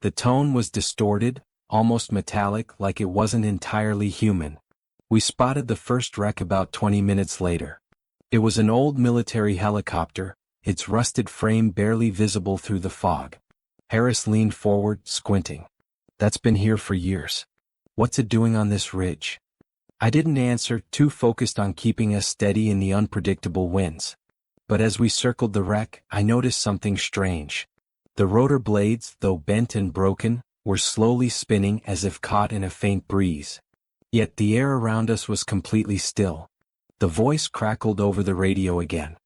The tone was distorted, almost metallic, like it wasn't entirely human. We spotted the first wreck about 20 minutes later. It was an old military helicopter, its rusted frame barely visible through the fog. Harris leaned forward, squinting. "That's been here for years. What's it doing on this ridge?" I didn't answer, too focused on keeping us steady in the unpredictable winds. But as we circled the wreck, I noticed something strange. The rotor blades, though bent and broken, were slowly spinning as if caught in a faint breeze. Yet the air around us was completely still. The voice crackled over the radio again.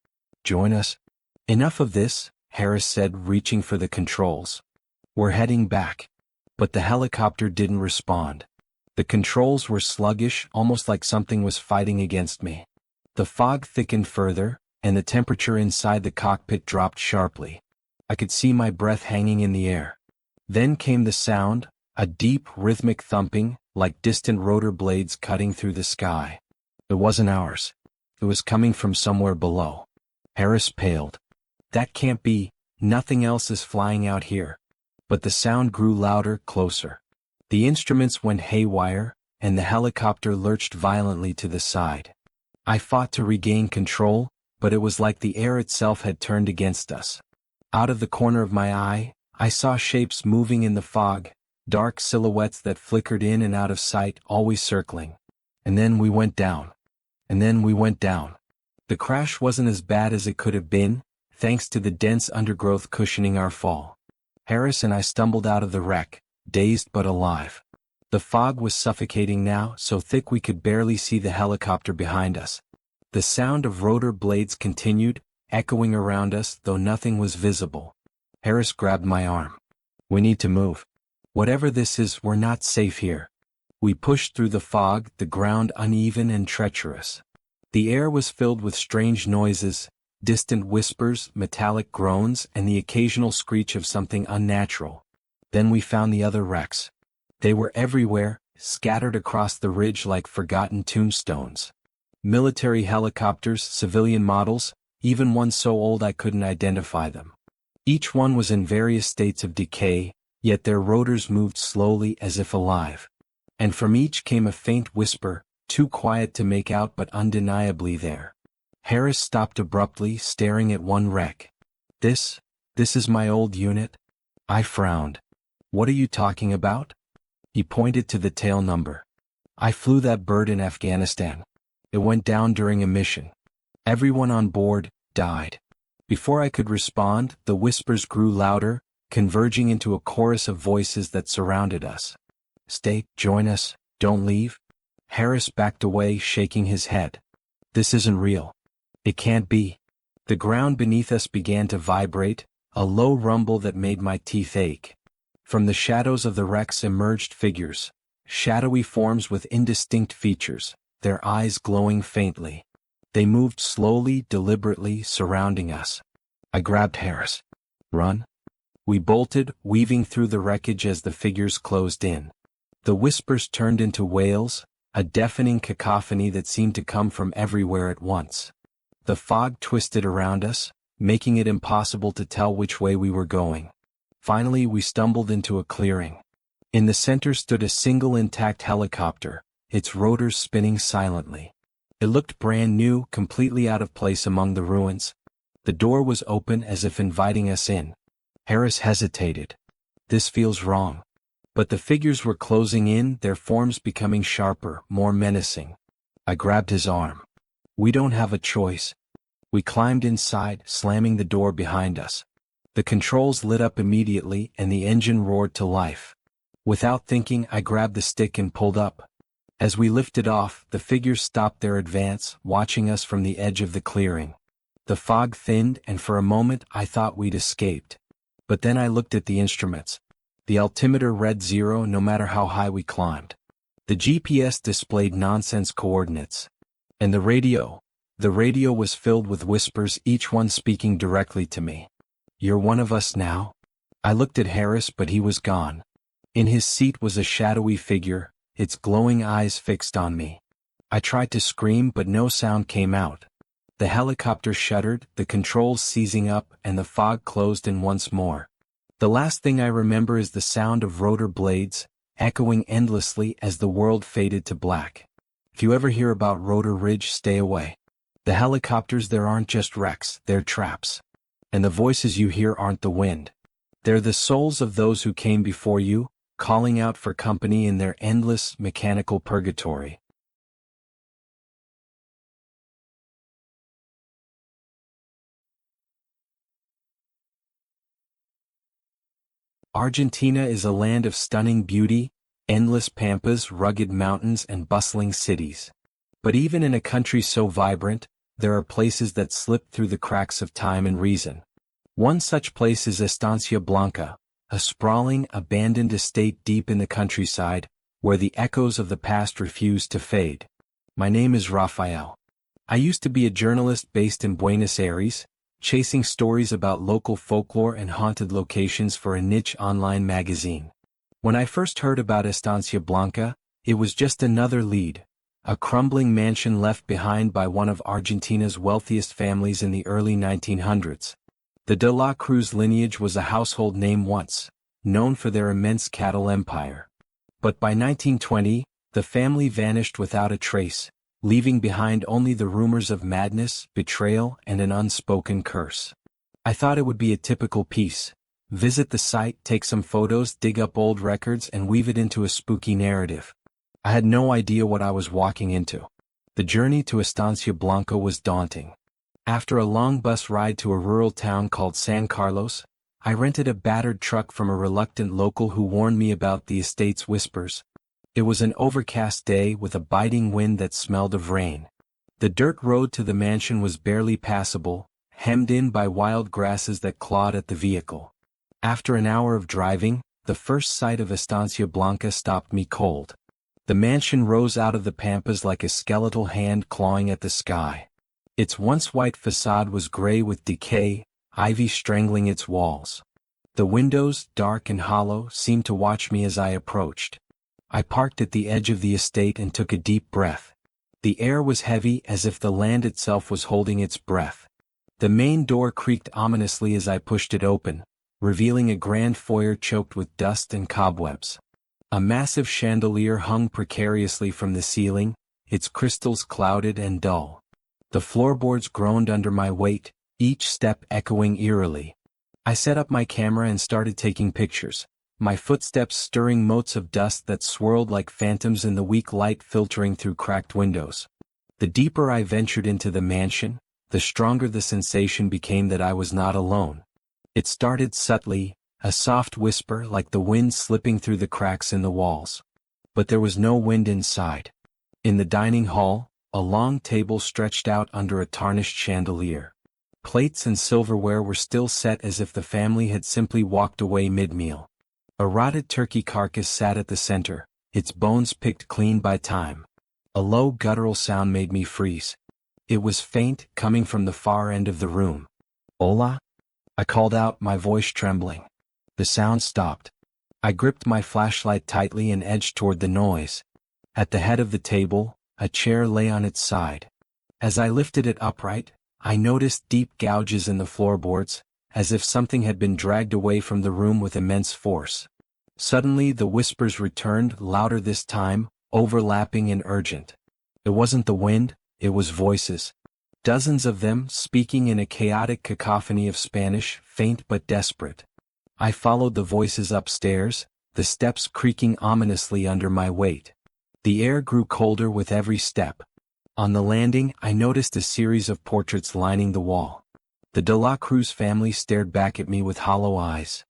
"Join us." "Enough of this," Harris said, reaching for the controls. "We're heading back." But the helicopter didn't respond. The controls were sluggish, almost like something was fighting against me. The fog thickened further, and the temperature inside the cockpit dropped sharply. I could see my breath hanging in the air. Then came the sound, a deep, rhythmic thumping, like distant rotor blades cutting through the sky. It wasn't ours. It was coming from somewhere below. Harris paled. "That can't be, nothing else is flying out here." But the sound grew louder, closer. The instruments went haywire, and the helicopter lurched violently to the side. I fought to regain control, but it was like the air itself had turned against us. Out of the corner of my eye, I saw shapes moving in the fog, dark silhouettes that flickered in and out of sight, always circling. And then we went down. And then we went down. The crash wasn't as bad as it could have been, thanks to the dense undergrowth cushioning our fall. Harris and I stumbled out of the wreck, dazed but alive. The fog was suffocating now, so thick we could barely see the helicopter behind us. The sound of rotor blades continued, echoing around us, though nothing was visible. Harris grabbed my arm. "We need to move. Whatever this is, we're not safe here." We pushed through the fog, the ground uneven and treacherous. The air was filled with strange noises, distant whispers, metallic groans, and the occasional screech of something unnatural. Then we found the other wrecks. They were everywhere, scattered across the ridge like forgotten tombstones. Military helicopters, civilian models, even one so old I couldn't identify them. Each one was in various states of decay, yet their rotors moved slowly as if alive. And from each came a faint whisper, too quiet to make out but undeniably there. Harris stopped abruptly, staring at one wreck. This is my old unit?" I frowned. "What are you talking about?" He pointed to the tail number. "I flew that bird in Afghanistan. It went down during a mission. Everyone on board died." Before I could respond, the whispers grew louder, converging into a chorus of voices that surrounded us. "Stay, join us, don't leave." Harris backed away, shaking his head. "This isn't real. It can't be." The ground beneath us began to vibrate, a low rumble that made my teeth ache. From the shadows of the wrecks emerged figures, shadowy forms with indistinct features, their eyes glowing faintly. They moved slowly, deliberately, surrounding us. I grabbed Harris. "Run?" We bolted, weaving through the wreckage as the figures closed in. The whispers turned into wails, a deafening cacophony that seemed to come from everywhere at once. The fog twisted around us, making it impossible to tell which way we were going. Finally, we stumbled into a clearing. In the center stood a single intact helicopter, its rotors spinning silently. It looked brand new, completely out of place among the ruins. The door was open as if inviting us in. Harris hesitated. This feels wrong. But the figures were closing in, their forms becoming sharper, more menacing. I grabbed his arm. We don't have a choice. We climbed inside, slamming the door behind us. The controls lit up immediately and the engine roared to life. Without thinking, I grabbed the stick and pulled up. As we lifted off, the figures stopped their advance, watching us from the edge of the clearing. The fog thinned, and for a moment I thought we'd escaped. But then I looked at the instruments. The altimeter read 0 no matter how high we climbed. The GPS displayed nonsense coordinates. And the radio was filled with whispers, each one speaking directly to me. "You're one of us now?" I looked at Harris, but he was gone. In his seat was a shadowy figure, its glowing eyes fixed on me. I tried to scream, but no sound came out. The helicopter shuddered, the controls seizing up, and the fog closed in once more. The last thing I remember is the sound of rotor blades, echoing endlessly as the world faded to black. If you ever hear about Rotor Ridge, stay away. The helicopters there aren't just wrecks, they're traps. And the voices you hear aren't the wind. They're the souls of those who came before you, calling out for company in their endless, mechanical purgatory. Argentina is a land of stunning beauty, endless pampas, rugged mountains, and bustling cities. But even in a country so vibrant, there are places that slip through the cracks of time and reason. One such place is Estancia Blanca, a sprawling, abandoned estate deep in the countryside, where the echoes of the past refuse to fade. My name is Rafael. I used to be a journalist based in Buenos Aires, chasing stories about local folklore and haunted locations for a niche online magazine. When I first heard about Estancia Blanca, it was just another lead, a crumbling mansion left behind by one of Argentina's wealthiest families in the early 1900s. The De La Cruz lineage was a household name once, known for their immense cattle empire. But by 1920, the family vanished without a trace, leaving behind only the rumors of madness, betrayal, and an unspoken curse. I thought it would be a typical piece. Visit the site, take some photos, dig up old records, and weave it into a spooky narrative. I had no idea what I was walking into. The journey to Estancia Blanca was daunting. After a long bus ride to a rural town called San Carlos, I rented a battered truck from a reluctant local who warned me about the estate's whispers. It was an overcast day with a biting wind that smelled of rain. The dirt road to the mansion was barely passable, hemmed in by wild grasses that clawed at the vehicle. After an hour of driving, the first sight of Estancia Blanca stopped me cold. The mansion rose out of the pampas like a skeletal hand clawing at the sky. Its once white facade was gray with decay, ivy strangling its walls. The windows, dark and hollow, seemed to watch me as I approached. I parked at the edge of the estate and took a deep breath. The air was heavy, as if the land itself was holding its breath. The main door creaked ominously as I pushed it open, revealing a grand foyer choked with dust and cobwebs. A massive chandelier hung precariously from the ceiling, its crystals clouded and dull. The floorboards groaned under my weight, each step echoing eerily. I set up my camera and started taking pictures, my footsteps stirring motes of dust that swirled like phantoms in the weak light filtering through cracked windows. The deeper I ventured into the mansion, the stronger the sensation became that I was not alone. It started subtly, a soft whisper like the wind slipping through the cracks in the walls. But there was no wind inside. In the dining hall, a long table stretched out under a tarnished chandelier. Plates and silverware were still set as if the family had simply walked away mid-meal. A rotted turkey carcass sat at the center, its bones picked clean by time. A low guttural sound made me freeze. It was faint, coming from the far end of the room. "Hola?" I called out, my voice trembling. The sound stopped. I gripped my flashlight tightly and edged toward the noise. At the head of the table, a chair lay on its side. As I lifted it upright, I noticed deep gouges in the floorboards, as if something had been dragged away from the room with immense force. Suddenly the whispers returned, louder this time, overlapping and urgent. It wasn't the wind, it was voices. Dozens of them, speaking in a chaotic cacophony of Spanish, faint but desperate. I followed the voices upstairs, the steps creaking ominously under my weight. The air grew colder with every step. On the landing, I noticed a series of portraits lining the wall. The de la Cruz family stared back at me with hollow eyes.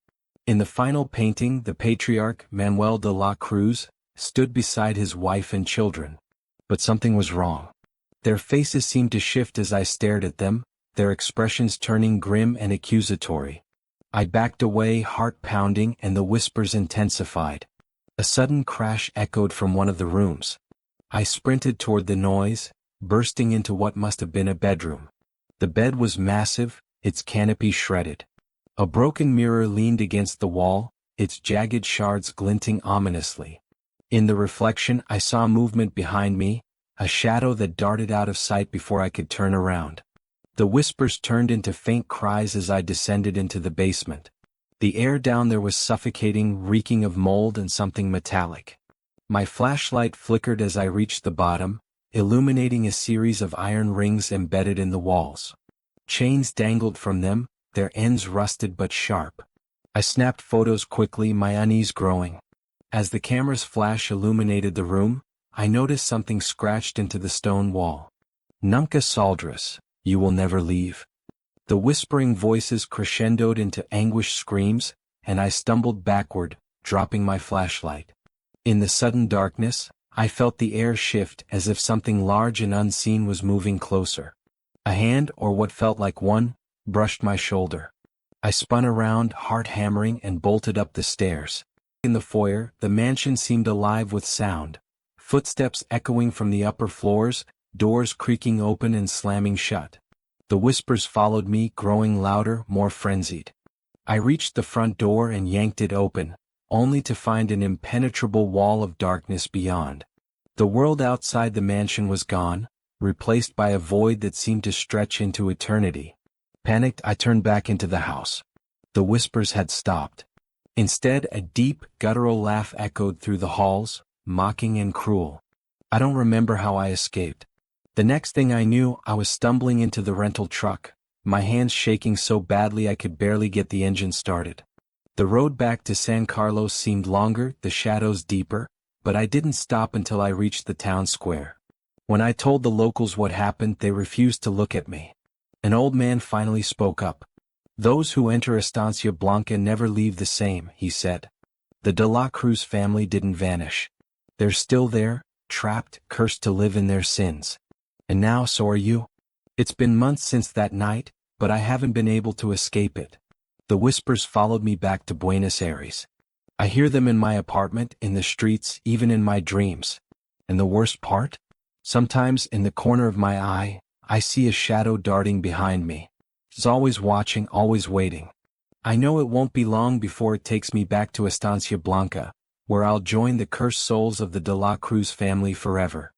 In the final painting, the patriarch, Manuel de la Cruz, stood beside his wife and children. But something was wrong. Their faces seemed to shift as I stared at them, their expressions turning grim and accusatory. I backed away, heart pounding, and the whispers intensified. A sudden crash echoed from one of the rooms. I sprinted toward the noise, bursting into what must have been a bedroom. The bed was massive, its canopy shredded. A broken mirror leaned against the wall, its jagged shards glinting ominously. In the reflection I saw movement behind me, a shadow that darted out of sight before I could turn around. The whispers turned into faint cries as I descended into the basement. The air down there was suffocating, reeking of mold and something metallic. My flashlight flickered as I reached the bottom, illuminating a series of iron rings embedded in the walls. Chains dangled from them, their ends rusted but sharp. I snapped photos quickly, my unease growing. As the camera's flash illuminated the room, I noticed something scratched into the stone wall. Nunca saldrás, you will never leave. The whispering voices crescendoed into anguished screams, and I stumbled backward, dropping my flashlight. In the sudden darkness, I felt the air shift as if something large and unseen was moving closer. A hand, or what felt like one, brushed my shoulder. I spun around, heart hammering, and bolted up the stairs. In the foyer, the mansion seemed alive with sound. Footsteps echoing from the upper floors, doors creaking open and slamming shut. The whispers followed me, growing louder, more frenzied. I reached the front door and yanked it open, only to find an impenetrable wall of darkness beyond. The world outside the mansion was gone, replaced by a void that seemed to stretch into eternity. Panicked, I turned back into the house. The whispers had stopped. Instead, a deep, guttural laugh echoed through the halls, mocking and cruel. I don't remember how I escaped. The next thing I knew, I was stumbling into the rental truck, my hands shaking so badly I could barely get the engine started. The road back to San Carlos seemed longer, the shadows deeper, but I didn't stop until I reached the town square. When I told the locals what happened, they refused to look at me. An old man finally spoke up. "Those who enter Estancia Blanca never leave the same," he said. "The de la Cruz family didn't vanish. They're still there, trapped, cursed to live in their sins. And now so are you. It's been months since that night, but I haven't been able to escape it." The whispers followed me back to Buenos Aires. I hear them in my apartment, in the streets, even in my dreams. And the worst part? Sometimes, in the corner of my eye, I see a shadow darting behind me. It's always watching, always waiting. I know it won't be long before it takes me back to Estancia Blanca, where I'll join the cursed souls of the de la Cruz family forever.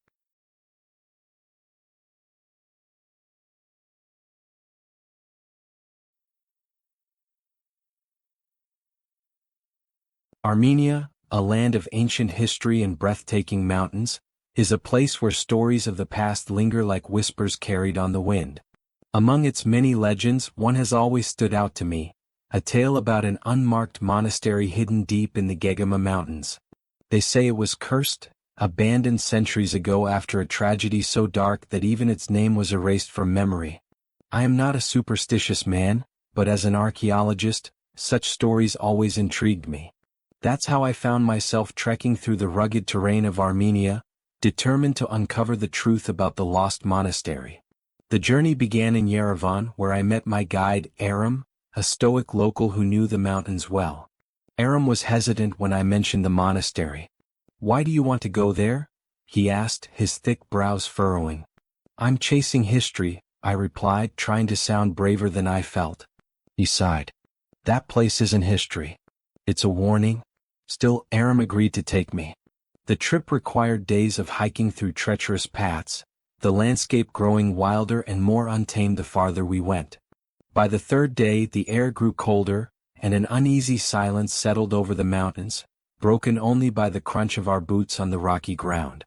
Armenia, a land of ancient history and breathtaking mountains, is a place where stories of the past linger like whispers carried on the wind. Among its many legends, one has always stood out to me, a tale about an unmarked monastery hidden deep in the Gegama Mountains. They say it was cursed, abandoned centuries ago after a tragedy so dark that even its name was erased from memory. I am not a superstitious man, but as an archaeologist, such stories always intrigued me. That's how I found myself trekking through the rugged terrain of Armenia, determined to uncover the truth about the lost monastery. The journey began in Yerevan, where I met my guide, Aram, a stoic local who knew the mountains well. Aram was hesitant when I mentioned the monastery. "Why do you want to go there?" he asked, his thick brows furrowing. "I'm chasing history," I replied, trying to sound braver than I felt. He sighed. "That place isn't history. It's a warning? Still, Aram agreed to take me. The trip required days of hiking through treacherous paths, the landscape growing wilder and more untamed the farther we went. By the third day, the air grew colder, and an uneasy silence settled over the mountains, broken only by the crunch of our boots on the rocky ground.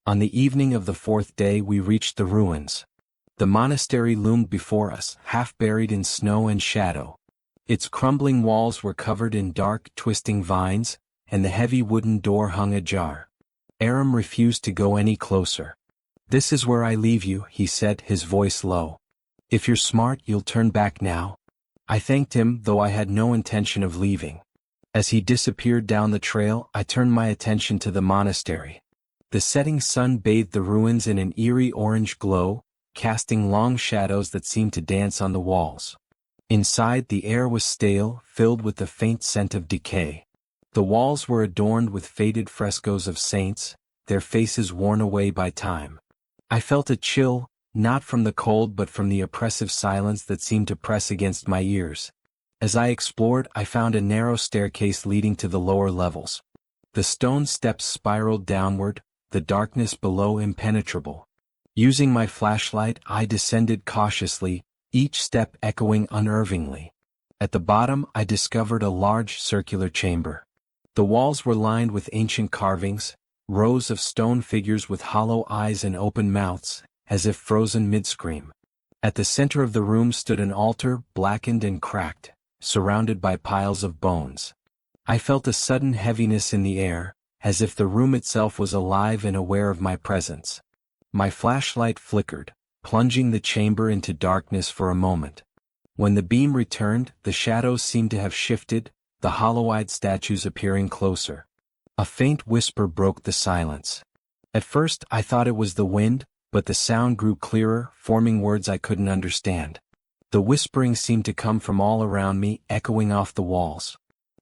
On the evening of the fourth day, we reached the ruins. The monastery loomed before us, half buried in snow and shadow. Its crumbling walls were covered in dark, twisting vines, and the heavy wooden door hung ajar. Aram refused to go any closer. "This is where I leave you," he said, his voice low. "If you're smart, you'll turn back now." I thanked him, though I had no intention of leaving. As he disappeared down the trail, I turned my attention to the monastery. The setting sun bathed the ruins in an eerie orange glow, casting long shadows that seemed to dance on the walls. Inside, the air was stale, filled with the faint scent of decay. The walls were adorned with faded frescoes of saints, their faces worn away by time. I felt a chill, not from the cold but from the oppressive silence that seemed to press against my ears. As I explored, I found a narrow staircase leading to the lower levels. The stone steps spiraled downward, the darkness below impenetrable. Using my flashlight, I descended cautiously, each step echoing unnervingly. At the bottom, I discovered a large circular chamber. The walls were lined with ancient carvings, rows of stone figures with hollow eyes and open mouths, as if frozen mid-scream. At the center of the room stood an altar, blackened and cracked, surrounded by piles of bones. I felt a sudden heaviness in the air, as if the room itself was alive and aware of my presence. My flashlight flickered, plunging the chamber into darkness for a moment. When the beam returned, the shadows seemed to have shifted, the hollow-eyed statues appearing closer. A faint whisper broke the silence. At first I thought it was the wind, but the sound grew clearer, forming words I couldn't understand. The whispering seemed to come from all around me, echoing off the walls.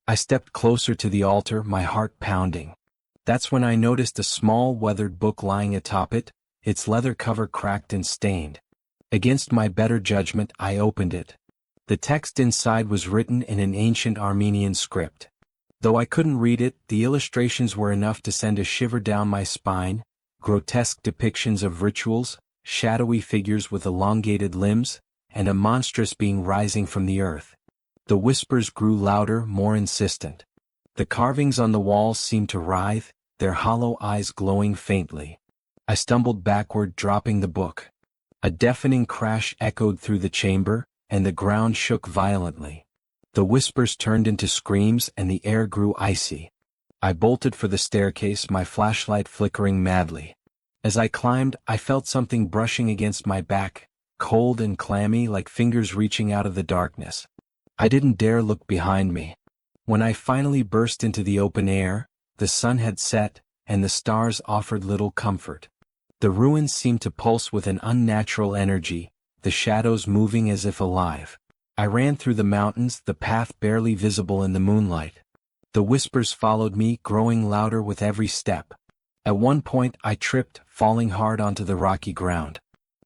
I stepped closer to the altar, my heart pounding. That's when I noticed a small, weathered book lying atop it, its leather cover cracked and stained. Against my better judgment, I opened it. The text inside was written in an ancient Armenian script. Though I couldn't read it, the illustrations were enough to send a shiver down my spine, grotesque depictions of rituals, shadowy figures with elongated limbs, and a monstrous being rising from the earth. The whispers grew louder, more insistent. The carvings on the walls seemed to writhe, their hollow eyes glowing faintly. I stumbled backward, dropping the book. A deafening crash echoed through the chamber, and the ground shook violently. The whispers turned into screams and the air grew icy. I bolted for the staircase, my flashlight flickering madly. As I climbed, I felt something brushing against my back, cold and clammy like fingers reaching out of the darkness. I didn't dare look behind me. When I finally burst into the open air, the sun had set, and the stars offered little comfort. The ruins seemed to pulse with an unnatural energy, the shadows moving as if alive. I ran through the mountains, the path barely visible in the moonlight. The whispers followed me, growing louder with every step. At one point I tripped, falling hard onto the rocky ground.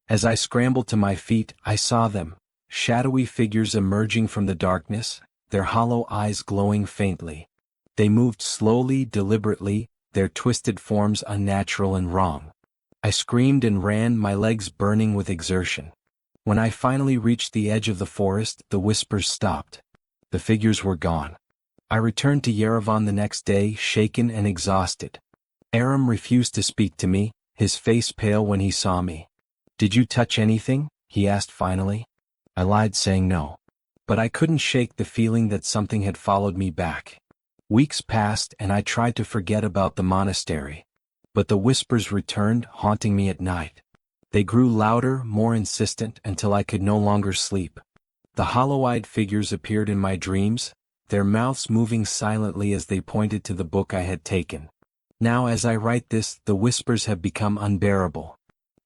As I scrambled to my feet, I saw them, shadowy figures emerging from the darkness, their hollow eyes glowing faintly. They moved slowly, deliberately, their twisted forms unnatural and wrong. I screamed and ran, my legs burning with exertion. When I finally reached the edge of the forest, the whispers stopped. The figures were gone. I returned to Yerevan the next day, shaken and exhausted. Aram refused to speak to me, his face pale when he saw me. "Did you touch anything?" he asked finally. I lied, saying no. But I couldn't shake the feeling that something had followed me back. Weeks passed and I tried to forget about the monastery. But the whispers returned, haunting me at night. They grew louder, more insistent, until I could no longer sleep. The hollow-eyed figures appeared in my dreams, their mouths moving silently as they pointed to the book I had taken. Now as I write this, the whispers have become unbearable.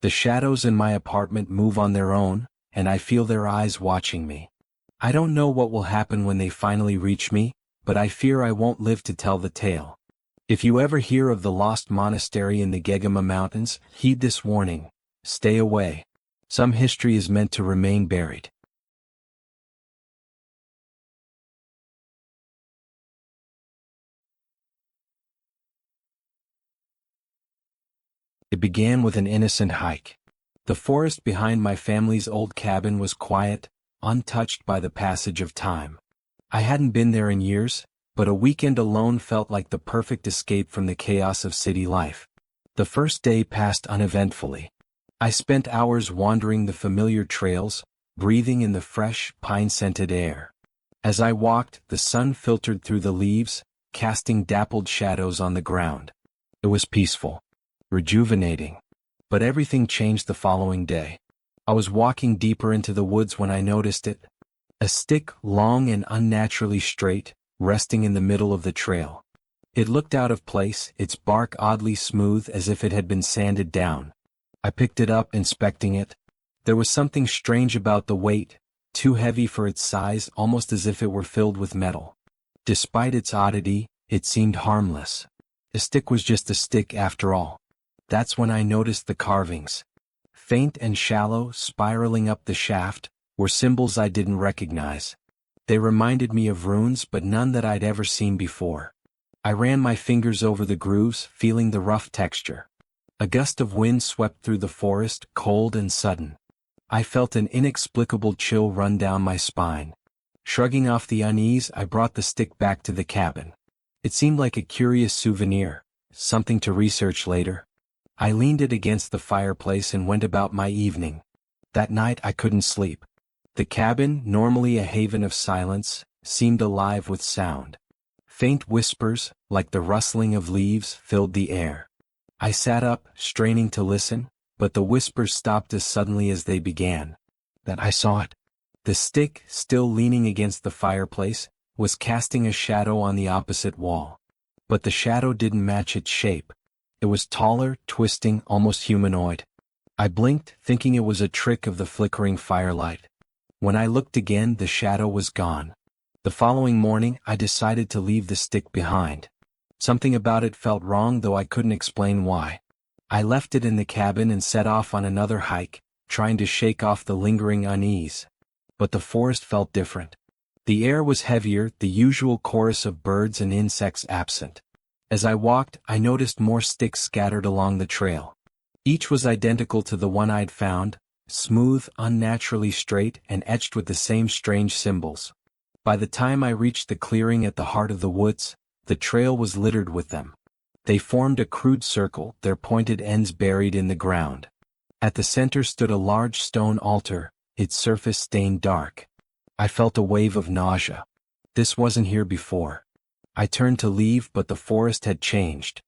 The shadows in my apartment move on their own, and I feel their eyes watching me. I don't know what will happen when they finally reach me, but I fear I won't live to tell the tale. If you ever hear of the lost monastery in the Gegama Mountains, heed this warning. Stay away. Some history is meant to remain buried. It began with an innocent hike. The forest behind my family's old cabin was quiet, untouched by the passage of time. I hadn't been there in years, but a weekend alone felt like the perfect escape from the chaos of city life. The first day passed uneventfully. I spent hours wandering the familiar trails, breathing in the fresh, pine-scented air. As I walked, the sun filtered through the leaves, casting dappled shadows on the ground. It was peaceful, rejuvenating. But everything changed the following day. I was walking deeper into the woods when I noticed it. A stick, long and unnaturally straight, resting in the middle of the trail. It looked out of place, its bark oddly smooth as if it had been sanded down. I picked it up, inspecting it. There was something strange about the weight, too heavy for its size, almost as if it were filled with metal. Despite its oddity, it seemed harmless. A stick was just a stick after all. That's when I noticed the carvings. Faint and shallow, spiraling up the shaft, were symbols I didn't recognize. They reminded me of runes, but none that I'd ever seen before. I ran my fingers over the grooves, feeling the rough texture. A gust of wind swept through the forest, cold and sudden. I felt an inexplicable chill run down my spine. Shrugging off the unease, I brought the stick back to the cabin. It seemed like a curious souvenir, something to research later. I leaned it against the fireplace and went about my evening. That night I couldn't sleep. The cabin, normally a haven of silence, seemed alive with sound. Faint whispers, like the rustling of leaves, filled the air. I sat up, straining to listen, but the whispers stopped as suddenly as they began. Then I saw it. The stick, still leaning against the fireplace, was casting a shadow on the opposite wall. But the shadow didn't match its shape. It was taller, twisting, almost humanoid. I blinked, thinking it was a trick of the flickering firelight. When I looked again, the shadow was gone. The following morning, I decided to leave the stick behind. Something about it felt wrong, though I couldn't explain why. I left it in the cabin and set off on another hike, trying to shake off the lingering unease. But the forest felt different. The air was heavier, the usual chorus of birds and insects absent. As I walked, I noticed more sticks scattered along the trail. Each was identical to the one I'd found, smooth, unnaturally straight, and etched with the same strange symbols. By the time I reached the clearing at the heart of the woods, the trail was littered with them. They formed a crude circle, their pointed ends buried in the ground. At the center stood a large stone altar, its surface stained dark. I felt a wave of nausea. This wasn't here before. I turned to leave, but the forest had changed.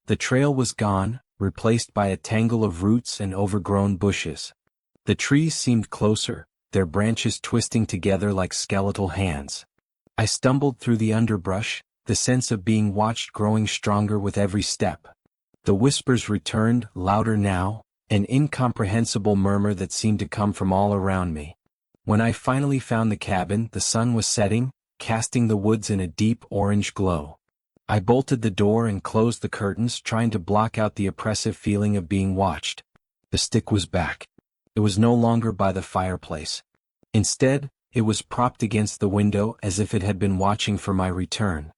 The trail was gone, replaced by a tangle of roots and overgrown bushes. The trees seemed closer, their branches twisting together like skeletal hands. I stumbled through the underbrush, the sense of being watched growing stronger with every step. The whispers returned, louder now, an incomprehensible murmur that seemed to come from all around me. When I finally found the cabin, the sun was setting, casting the woods in a deep orange glow. I bolted the door and closed the curtains, trying to block out the oppressive feeling of being watched. The stick was back. It was no longer by the fireplace. Instead, it was propped against the window as if it had been watching for my return.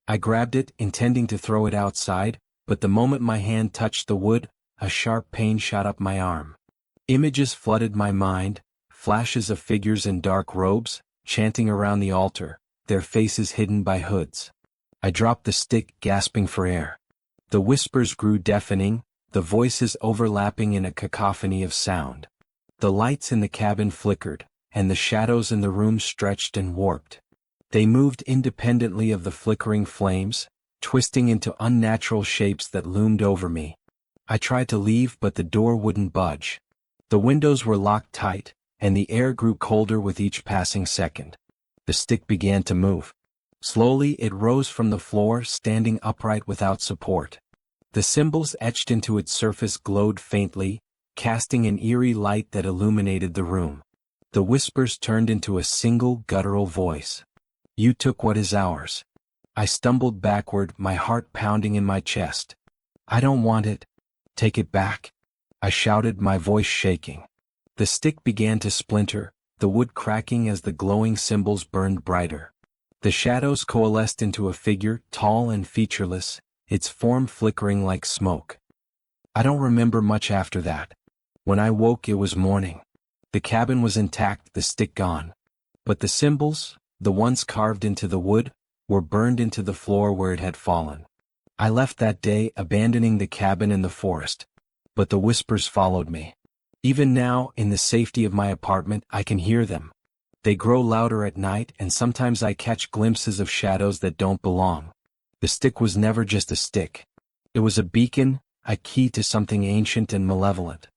I grabbed it, intending to throw it outside, but the moment my hand touched the wood, a sharp pain shot up my arm. Images flooded my mind, flashes of figures in dark robes, chanting around the altar, their faces hidden by hoods. I dropped the stick, gasping for air. The whispers grew deafening, the voices overlapping in a cacophony of sound. The lights in the cabin flickered, and the shadows in the room stretched and warped. They moved independently of the flickering flames, twisting into unnatural shapes that loomed over me. I tried to leave, but the door wouldn't budge. The windows were locked tight, and the air grew colder with each passing second. The stick began to move. Slowly it rose from the floor, standing upright without support. The symbols etched into its surface glowed faintly, casting an eerie light that illuminated the room. The whispers turned into a single guttural voice. "You took what is ours." I stumbled backward, my heart pounding in my chest. "I don't want it. Take it back," I shouted, my voice shaking. The stick began to splinter, the wood cracking as the glowing symbols burned brighter. The shadows coalesced into a figure, tall and featureless, its form flickering like smoke. I don't remember much after that. When I woke, it was morning. The cabin was intact, the stick gone. But the symbols, the ones carved into the wood, were burned into the floor where it had fallen. I left that day, abandoning the cabin and the forest. But the whispers followed me. Even now, in the safety of my apartment, I can hear them. They grow louder at night, and sometimes I catch glimpses of shadows that don't belong. The stick was never just a stick. It was a beacon, a key to something ancient and malevolent.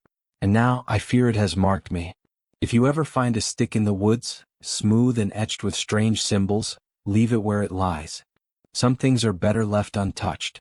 And now I fear it has marked me. If you ever find a stick in the woods, smooth and etched with strange symbols, leave it where it lies. Some things are better left untouched.